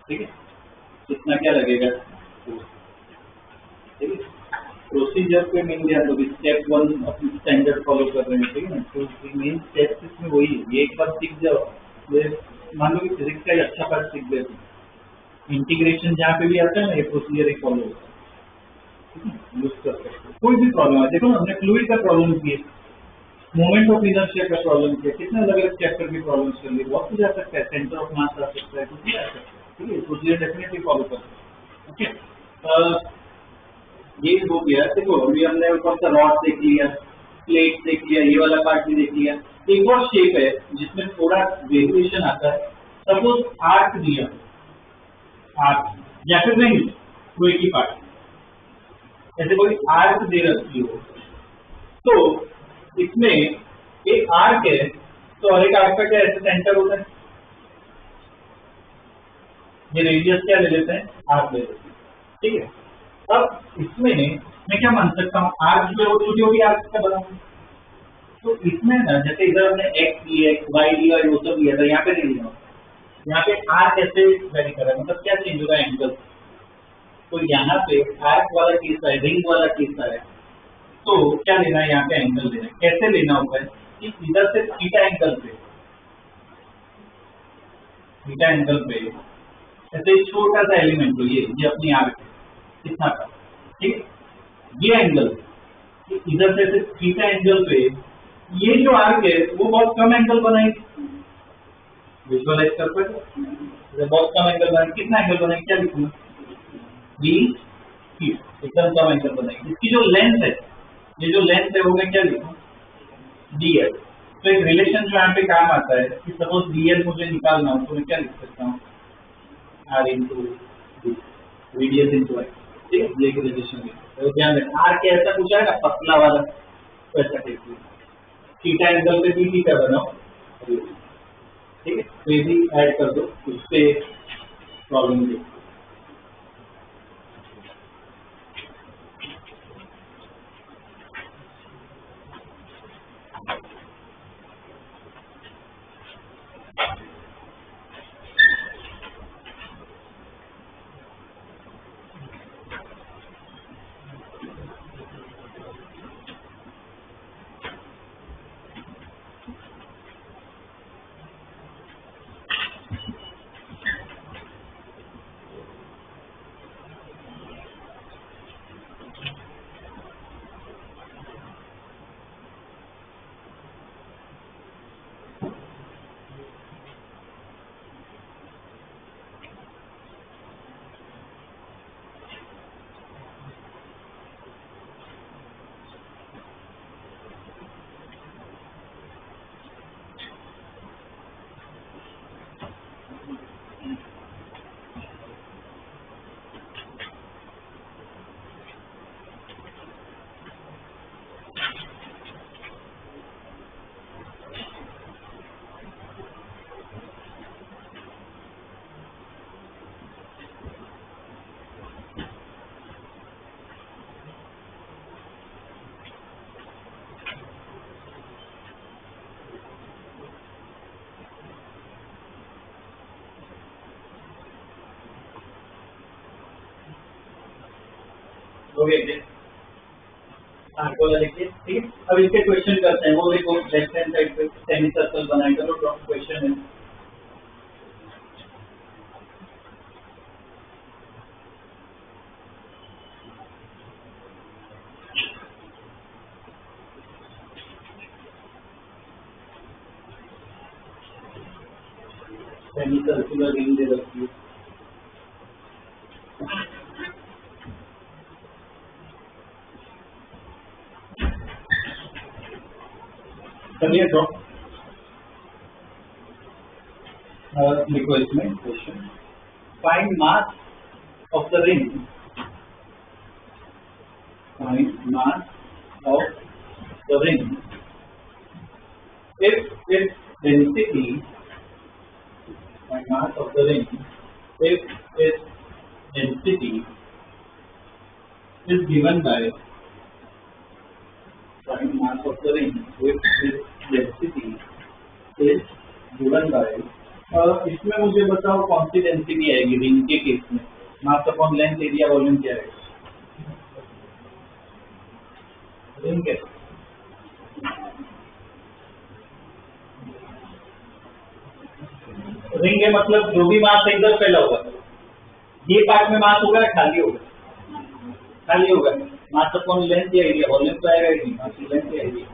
ठीक है। कितना क्या लगेगा? ठीक है, प्रोसीजर पे मिल गया तो स्टेप 1 अपनी स्टैंडर्ड फॉलो कर रहे हैं, ठीक है ना। तो मेन स्टेप इसमें वही है, ये एक बार सीख जाओ, ये मान लो कि फिजिक्स का ही अच्छा पार्ट सीख गए, इंटीग्रेशन जहाँ पे भी आता है ना, ये प्रोसीजर ही फॉलो होता है, यूज कर सकते हो। कोई भी प्रॉब्लम है, देखो ना, हमने फ्लूइड का प्रॉब्लम किया, मोमेंट ऑफ इनर्शिया का प्रॉब्लम किया, कितने अलग अलग चैप्टर की प्रॉब्लम कर ली, बहुत कुछ आ सकता है, सेंटर ऑफ मास आ सकता है, कुछ भी आ सकता है, ठीक है। प्रोसीजर डेफिनेटली फॉलो कर सकते हैं, ओके। ये हो गया, देखो अभी हमने ऊपर का रॉड देख लिया, प्लेट देख लिया, ये वाला पार्ट भी देख लिया। एक और शेप है जिसमें थोड़ा वेरिएशन आता है, सपोज आर्क दिया, आर्क या फिर नहीं वो एक ही पार्ट, ऐसे कोई आर्क दे रखी हो, तो इसमें एक आर्क है, तो हर एक आर्क का क्या ऐसे सेंटर होता है, ये रेडियस क्या ले लेते हैं? आर्क ले लेते हैं, ठीक है। अब इसमें मैं क्या मान सकता हूँ, आर्क जो छोटी छोटी आर्क का बनाऊंगा, तो इसमें ना जैसे इधर हमने x d x y d y वो सब लिया था, यहाँ पे नहीं लिया, यहाँ पे आर्क ऐसे वेरी कर रहा है, मतलब क्या चेंज होगा? एंगल। तो यहाँ पे आर्क वाला केस है, रिंग वाला केस है, तो क्या लेना है? यहाँ पे एंगल लेना है। कैसे लेना होता है कि इधर से थीटा एंगल पे, थीटा एंगल पे ऐसे छोटा सा एलिमेंट हो, ये अपनी आर्क है, कितना का, ठीक है। ये एंगल इधर से थीटा एंगल पे, ये जो आर्क है वो बहुत कम एंगल बनाएगी, विजुअलाइज कर पाए, बहुत कम एंगल बनाएगी। कितना एंगल बनाएगी? क्या लिखूंगा? 20 फीट, एकदम कम एंगल बनाएगी। इसकी जो लेंथ है, ये जो लेंथ है वो मैं क्या लिखूं? dl। तो एक रिलेशन जो यहाँ पे काम आता है कि सपोज dl मुझे निकालना हो, तो मैं क्या लिख सकता हूँ? r इंटू रेडियस इंटू आई, ठीक है, ये एक रिलेशन है। तो ध्यान रखना, r के ऐसा पूछा है ना पतला वाला, तो ऐसा टेक थीटा एंगल पे भी थीटा बनाओ, ठीक है। तो ये भी ऐड कर दो, उससे प्रॉब्लम देखो। हो गया आर्कोला लिखिए, ठीक है। अब इसके क्वेश्चन करते हैं, वो देखो लेफ्ट हैंड साइड पे सेमी सर्कल बनाएगा तो ड्रॉप क्वेश्चन है। सेमी सर्कुलर रिंग दे रखी है, चलिए ड्रॉ लिखो इसमें question, find mass of the ring, find mass of the ring if its density, find mass of the ring if its density is given by, find mass of the ring if its density is given by, इसमें मुझे बताओ कौन सी density आएगी ring के case में, mass upon length area volume क्या आएगा ring के, रिंग है मतलब जो भी मास इधर फैला होगा, ये पार्ट में मास होगा खाली होगा, खाली होगा, मास अपॉन लेंथ या एरिया, वॉल्यूम तो आएगा ही नहीं, मास लेंथ या एरिया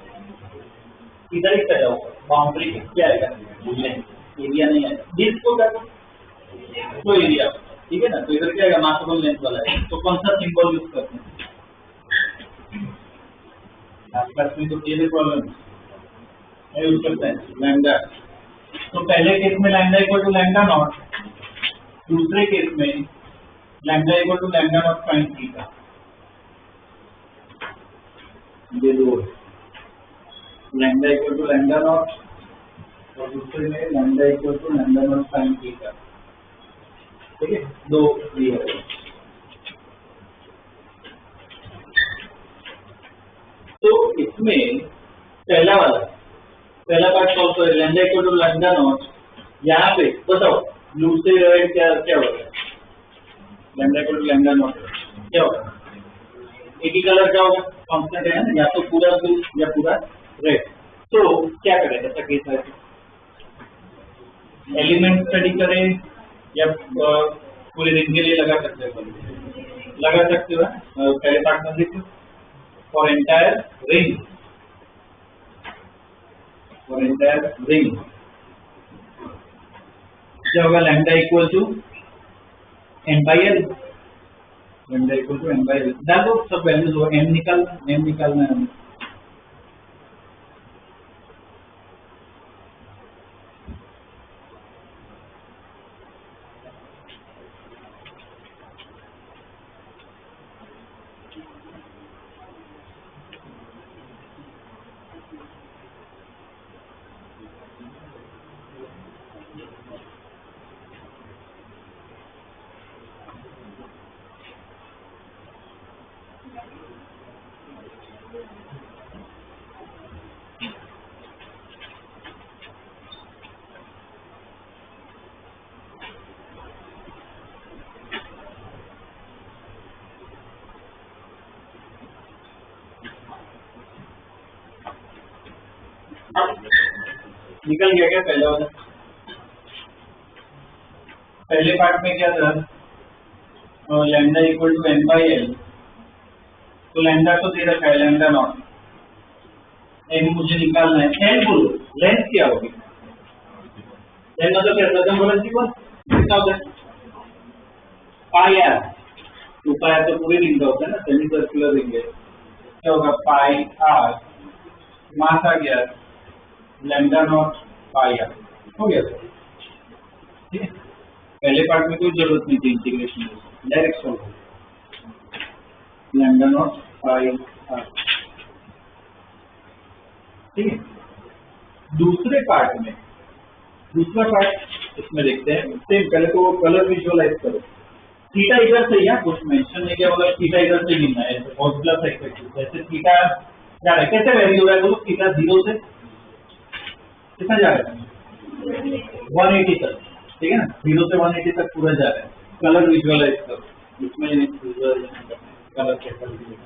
इधर ही फैला होगा, बाउंड्री क्या आएगा लेंथ, एरिया नहीं आएगा, डिस्क होगा तो एरिया, ठीक है ना, तो इधर क्या आएगा मास अपॉन लेंथ वाला है। तो कौन सा सिंबल यूज करते हैं, क्लास में तो ये प्रॉब्लम यूज करते हैं लैम्डा। तो पहले केस में lambda equal to lambda naught, दूसरे केस में lambda equal to lambda naught sine theta, ये दो lambda equal to lambda naught और दूसरे में lambda equal to lambda naught sine theta, ठीक है, दो दिए। तो इसमें पहला वाला पहला पार्ट सॉल्व करें, lambda equal to lambda naught, यहाँ पे बताओ ब्लू से रेड क्या क्या होगा, lambda equal to lambda naught क्या होगा, एक ही कलर क्या होगा कांस्टेंट है ना, या तो पूरा ब्लू या पूरा रेड। तो क्या करें ऐसा केस है, एलिमेंट स्टडी करें या पूरे रिंग के लिए लगा सकते हो, लगा सकते हो, पहले पार्ट में देखो for entire ring, for entire ring क्या होगा, lambda equal to n by l, lambda equal to n by l डालो, सब वैल्यूज हो, m निकालना है हमें, निकल गया क्या पहला वाला, पहले पार्ट में क्या था lambda equal to n by l, तो लैम्डा तो दे रखा है लैम्डा नॉट, n मुझे निकालना है, n बोलो लेंथ क्या होगी, n मतलब क्या सर्कमफरेंस इक्वल कितना होता है पाई आर, 2 पाई आर तो पूरे रिंग का होता है ना, सेमी सर्कुलर रिंग है, क्या होगा पाई आर, मास आ गया लैम्डा नॉट पाई आर, हो गया सर, ठीक है। पहले पार्ट में कोई जरूरत नहीं थी इंटीग्रेशन, डायरेक्ट सॉल्व हो, लैम्डा नॉट पाई आर, ठीक है। दूसरे पार्ट में, दूसरा पार्ट इसमें देखते हैं, सेम पहले तो कलर विजुअलाइज करो, थीटा इधर से, यहाँ कुछ मेंशन नहीं किया, मतलब थीटा इधर से गिनना है, और प्लस एक्स, जैसे थीटा जा रहा है, कैसे वैल्यू हो रहा है बोलो, थीटा 0 से कितना जा रहा है 180 तक, ठीक है ना, 0 से 180 तक पूरा जा रहा है, कलर विजुअलाइज करो, इसमें कलर कैसा दिखेगा।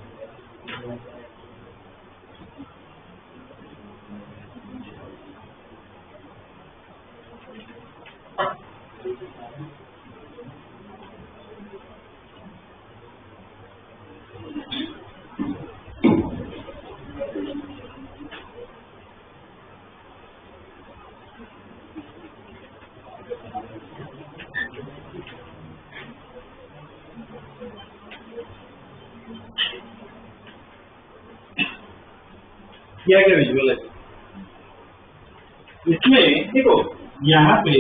क्या क्या विजुअलाइज इसमें देखो, यहाँ पे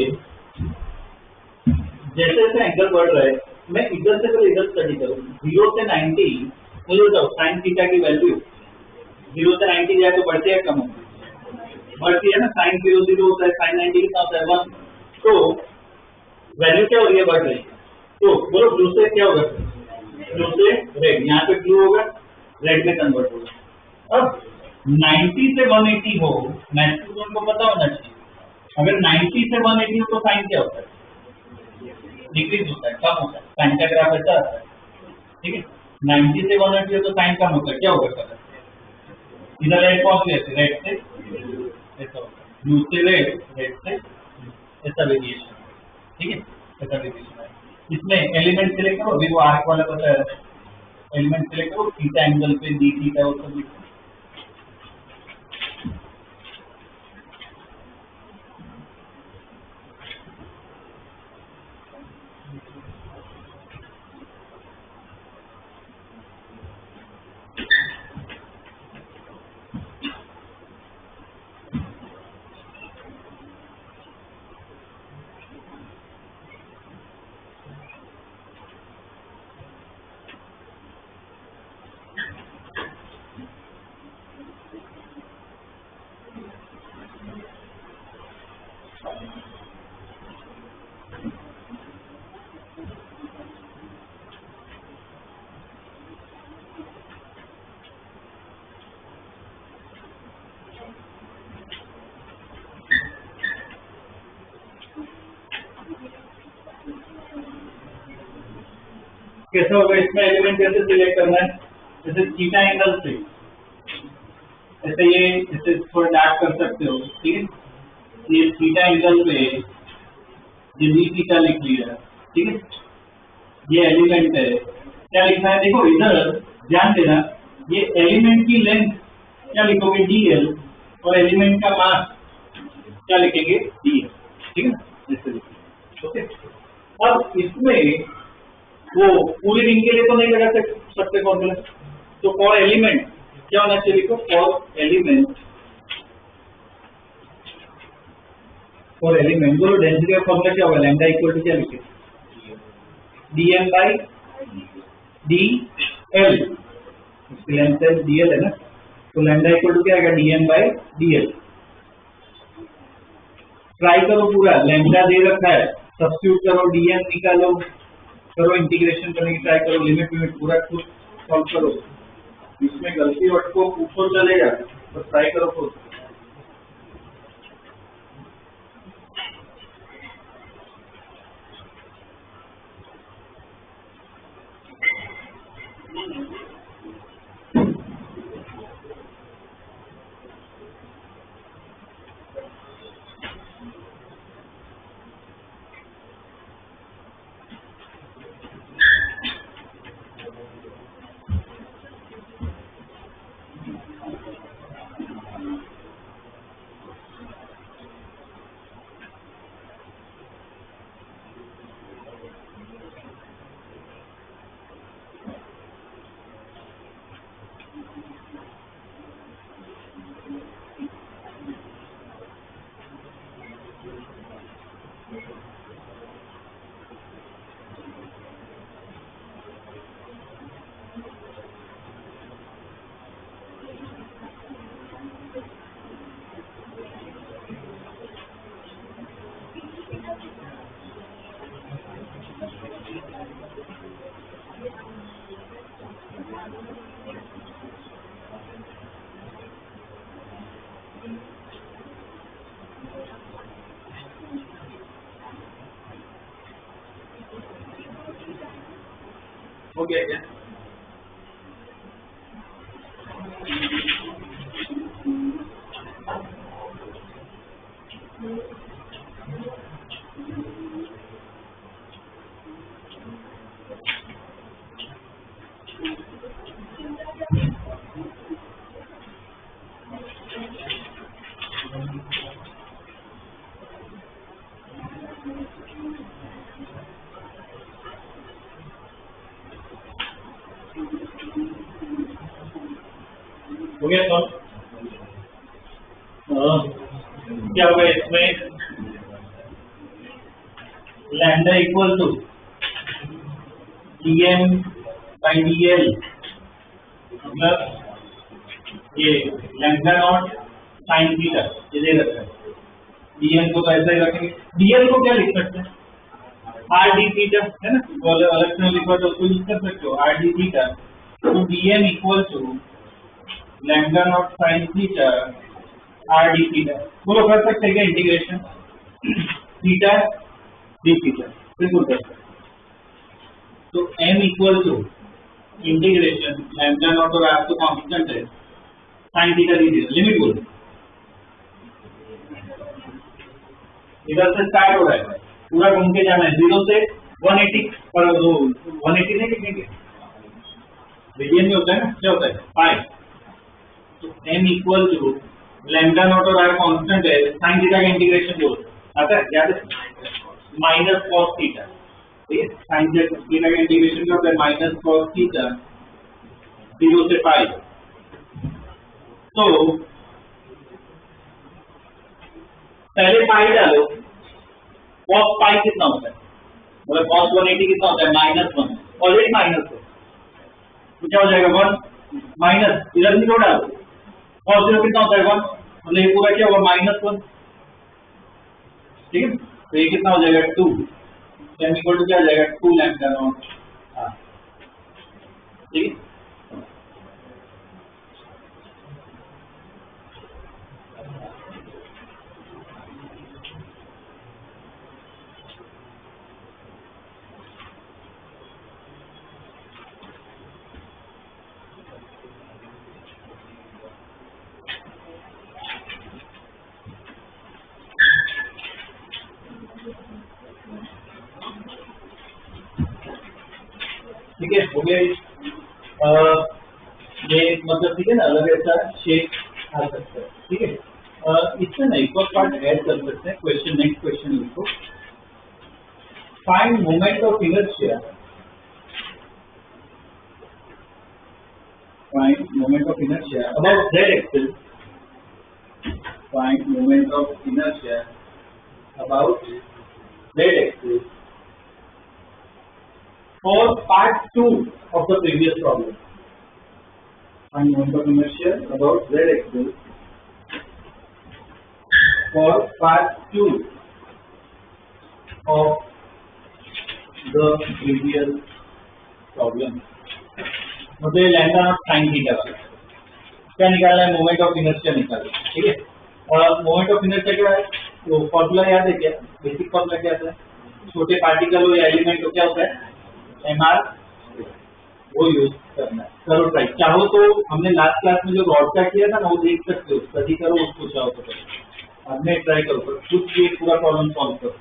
जैसे जैसे एंगल बढ़ रहा है, मैं इधर से पहले इधर स्टडी करूँ। 0 से 90 मुझे बताओ साइन थीटा की वैल्यू 0 से 90 जाए तो बढ़ती है कम होती है? बढ़ती है ना। साइन 0 0 होता है, साइन 90 कितना होता है 1। तो वैल्यू क्या हो रही है, बढ़ रही है। तो बोलो ब्लू से क्या होगा, ब्लू से रेड, यहाँ पे ब्लू होगा रेड में कन्वर्ट होगा। अब 90 से 180 हो, मैक्सिमम को पता होना चाहिए। अगर 90 से 180 हो तो साइन क्या होता है, डिक्रीज होता है, कम होता है। साइन का ग्राफ ऐसा आता है, ठीक है। 90 से 180 हो तो साइन कम होता है, क्या होगा कलर, इधर रेड कौन से रेड से ऐसा होता है, ब्लू से रेड, रेड से ऐसा वेरिएशन, ठीक है, ऐसा वेरिएशन है। इसमें एलिमेंट सिलेक्ट करो, अभी वो आर्क वाला पता है, एलिमेंट सिलेक्ट करो, थीटा एंगल पे डी थीटा वो सब लिखो। कैसा होगा इसमें, एलिमेंट कैसे सिलेक्ट करना है, जैसे थीटा एंगल से ऐसे ये इसे थोड़ा डार्क कर सकते हो, ठीक है। ये थीटा एंगल पे ये डी थीटा लिख लिया, ठीक है। ये एलिमेंट है, क्या लिखना है देखो इधर ध्यान देना, ये एलिमेंट की लेंथ क्या लिखोगे dl और एलिमेंट का मास क्या लिखेंगे dl, ठीक है ना, जैसे लिखिए, ओके। अब इसमें वो पूरी रिंग के लिए तो नहीं लगा सकते फॉर्मूला, तो फॉर एलिमेंट क्या होना चाहिए, लिखो फॉर एलिमेंट बोलो डेंसिटी का फॉर्मूला क्या होगा, लैम्डा इक्वल टू क्या लिखे dm बाई dl, इसकी लेंथ है dl है ना, तो लैम्डा इक्वल टू क्या आएगा dm बाई dl। ट्राई करो पूरा, लैम्डा दे रखा है, सब्स्टिट्यूट करो, dm निकालो, करो इंटीग्रेशन करने की ट्राई करो, लिमिट पूरा खुद सॉल्व करो। इसमें गलती अटको पूछो चलेगा, तो ट्राई करो खुद। हो गया क्या? गया सॉल्व। क्या होगा इसमें, lambda equal to dm by dl मतलब ये लैम्डा नॉट साइन थीटा ये दे रखा है। dm को तो ऐसा ही रखेंगे, dl को क्या लिख सकते हैं r d थीटा है ना, वो अलग से लिखा तो उसको यूज कर सकते हो r d थीटा। तो dm equal to lambda naught sine theta r d theta, बोलो कर सकते हैं क्या इंटीग्रेशन थीटा d थीटा, बिल्कुल कर सकते। तो m equal to integration lambda naught और r तो कांस्टेंट है sine theta d theta, limit बोल इधर से स्टार्ट हो रहा है पूरा घूम के जाना है 0 से 180 पर, 180 नहीं लिखेंगे रेडियन में होता है ना, क्या होता है पाई। तो m equal to lambda naught और r कांस्टेंट है, साइन थीटा का इंटीग्रेशन बोल आता है याद है माइनस कॉस थीटा, ठीक है साइन थीटा का इंटीग्रेशन क्या होता है माइनस कॉस थीटा 0 से पाई। तो पहले पाई डालो, कॉस पाई कितना होता है मतलब कॉस 180 कितना होता है -1, ऑलरेडी माइनस है तो क्या हो जाएगा 1 माइनस इधर भी जोड़ा कॉस 0 कितना होता है 1, मतलब ये पूरा क्या होगा -1, ठीक है। तो ये कितना हो जाएगा 2, m इक्वल टू क्या हो जाएगा 2 लैम्डा नॉट, ठीक है। ठीक है हो गया ये मतलब ठीक है ना, अलग ऐसा शेप आ सकता है, ठीक है। इसमें ना एक और पार्ट ऐड कर सकते हैं, क्वेश्चन नेक्स्ट क्वेश्चन लिखो, find moment of inertia, find moment of inertia about z axis, find moment of inertia about z axis for part 2 of the previous problem. Find moment of inertia about z axis for part 2 of the previous problem. मुझे lambda naught sine theta का क्या निकालना है, moment of inertia निकालना है, ठीक है। और मोमेंट ऑफ इनर्शिया क्या है, तो फॉर्मूला याद है क्या, बेसिक फॉर्मूला क्या होता है, छोटे पार्टिकल हो या एलिमेंट हो क्या होता है mr, वो यूज करना है। करो ट्राई, चाहो तो हमने लास्ट क्लास में जो रॉड का किया था ना वो देख सकते हो, स्टडी करो उसको चाहो तो करो, हमने ट्राई करो पर खुद ये पूरा प्रॉब्लम सॉल्व करो।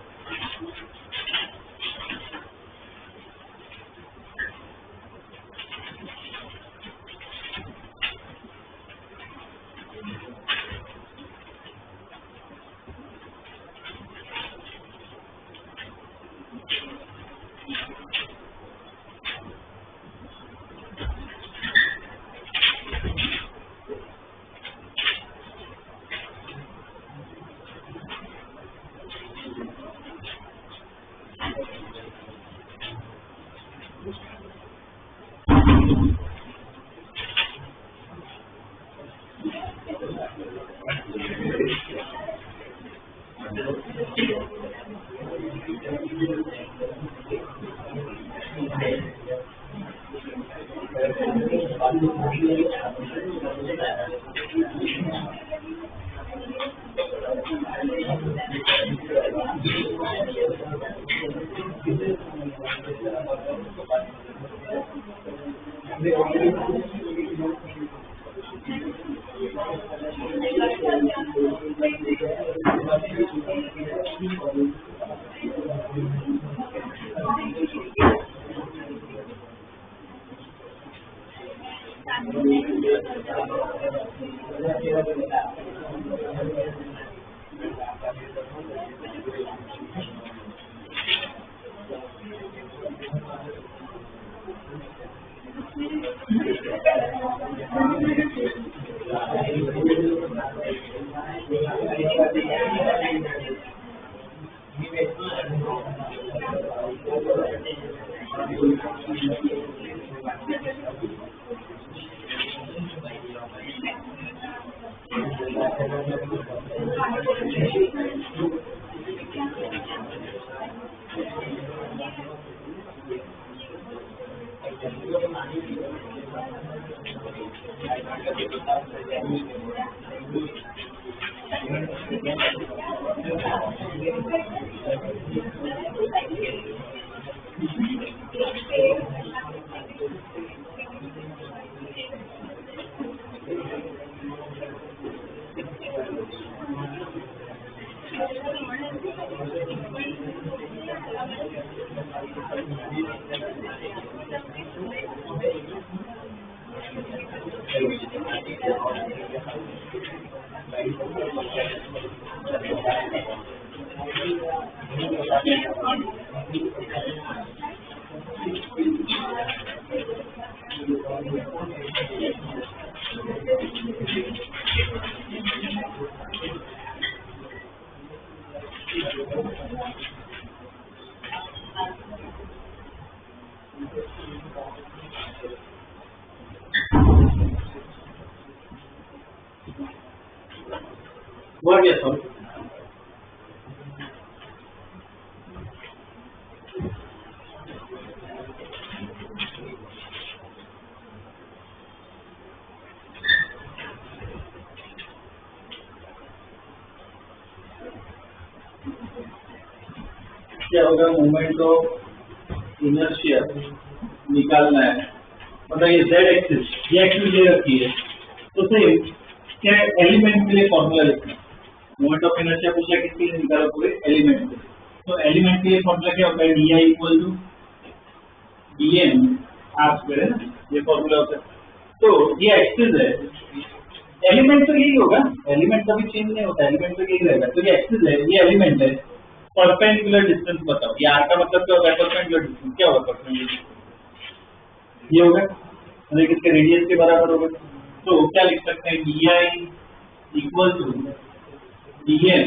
What is all? क्या होगा मोमेंट ऑफ इनर्शिया निकालना है, मतलब ये z एक्सिस, ये एक्सिस ले रखी है, तो सेम क्या एलिमेंट के लिए फॉर्मूला लिखना है। मोमेंट ऑफ इनर्शिया पूछा किसके लिए, निकालो पूरे एलिमेंट के। तो एलिमेंट के लिए फॉर्मूला क्या होता है, d I equal to d m r square, है ना, ये फॉर्मूला होता है। तो ये एक्सिस है, एलिमेंट तो यही होगा, एलिमेंट कभी चेंज नहीं होता, एलिमेंट तो यही रहेगा। तो ये एक्सिस है, ये एलिमेंट है, परपेंडिकुलर डिस्टेंस बताओ, ये आर का मतलब क्या होता है, परपेंडिकुलर डिस्टेंस। क्या होगा परपेंडिकुलर डिस्टेंस, ये होगा, मतलब किसके रेडियस के बराबर होगा। तो क्या लिख सकते हैं, d I equal to d n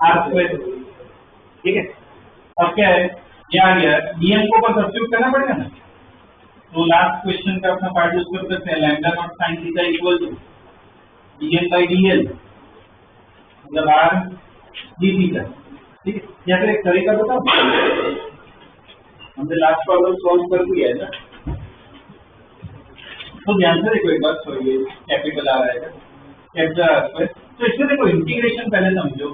r square, ठीक है। अब क्या है, ये आ गया, डी एन को ऊपर सब्स्टिट्यूट करना पड़ेगा ना। तो लास्ट क्वेश्चन का अपना पार्ट यूज कर सकते हैं, lambda naught sine theta equal to d n by d l, मतलब आर डी थीटा, ठीक है। या फिर एक तरीका बताओ, हमने लास्ट प्रॉब्लम सॉल्व कर दिया है ना, तो ध्यान से देखो एक बार, सॉरी कैपिटल आ रहा है कैपिटल आर स्क्वायर। तो इसमें देखो इंटीग्रेशन पहले समझो,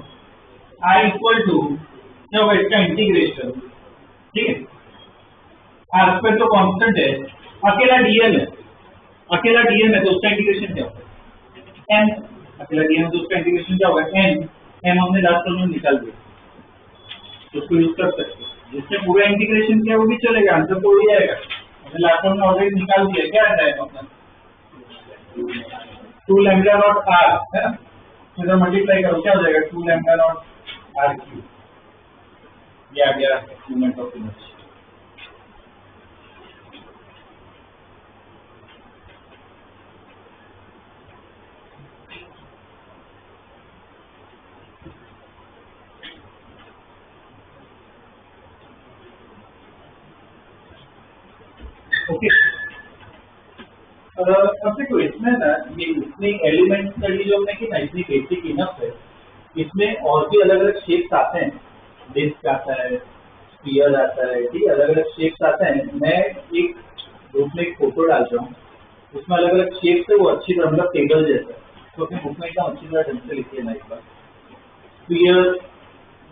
आई इक्वल टू क्या होगा इसका इंटीग्रेशन, ठीक है। आर स्क्वायर तो कांस्टेंट है, अकेला डीएल है, अकेला डीएल है तो उसका इंटीग्रेशन क्या होगा, एन, अकेला डीएल है तो उसका इंटीग्रेशन क्या होगा, एन। एन हमने लास्ट प्रॉब्लम निकाल दिया, तो उसको यूज कर सकते हैं। जिससे पूरा इंटीग्रेशन किया वो भी चलेगा, आंसर तो वही आएगा। हमने लास्ट में ऑलरेडी निकाल दिया, क्या आता है अपना 2 लैम्डा नॉट आर, है ना, तो मल्टीप्लाई करो क्या हो जाएगा, 2 लैम्डा नॉट आर क्यूब, ये आ गया मोमेंट ऑफ इनर्शिया। ओके, अब देखो इसमें ना, ये इतनी एलिमेंट स्टडी जो हमने की ना, इतनी बेसिक इनफ है। इसमें और भी अलग अलग शेप्स आते हैं, डिस्क आता है, स्फीयर आता है, ठीक है, अलग अलग शेप्स आते हैं। मैं एक ग्रुप में एक फोटो डालता हूँ, उसमें अलग अलग शेप्स है, वो अच्छी तरह मतलब टेबल जैसा है, तो अपने बुक में एकदम अच्छी तरह ढंग से लिखिए ना एक बार। स्फीयर,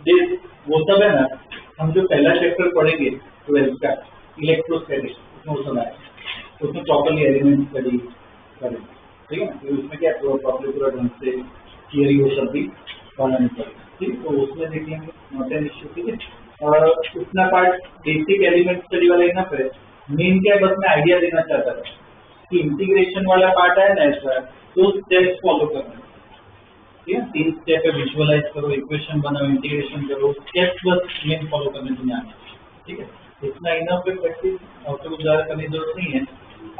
डिस्क, वो सब है ना, हम जो पहला चैप्टर पढ़ेंगे 12th का इलेक्ट्रोस्टैटिक्स, उसमें वो सब आएगा, तो उसमें प्रॉपरली एलिमेंट स्टडी करें, ठीक है ना। तो उसमें क्या प्रॉपरली पूरा ढंग से थियरी वो सब भी बनानी पड़ेगी, ठीक। तो उसमें देखेंगे, नॉट एन इश्यू, ठीक है। और उतना पार्ट बेसिक एलिमेंट स्टडी वाला इनफ है। मेन क्या है, बस मैं आइडिया देना चाहता था कि इंटीग्रेशन वाला पार्ट है ना ऐसा, तो स्टेप्स फॉलो करना, ठीक है। 3 स्टेप है, विजुअलाइज करो, इक्वेशन बनाओ, इंटीग्रेशन करो, स्टेप्स बस मेन फॉलो करने के लिए, ठीक है। इतना इनफ है प्रैक्टिस, और तो कुछ ज़्यादा करने की जरूरत नहीं है।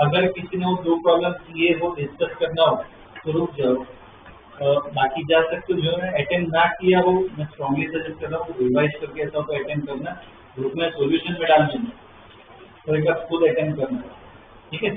अगर किसी ने वो 2 प्रॉब्लम ये हो डिस्कस करना हो तो रुक जाओ, बाकी जा सकते हो, जो है अटेंड ना किया वो मैं स्ट्रांगली सजेस्ट कर रहा हूँ रिवाइज करके ऐसा तो अटेंड करना, ग्रुप में सॉल्यूशन में डाल देना, तो एक बार खुद अटेंड करना, ठीक है।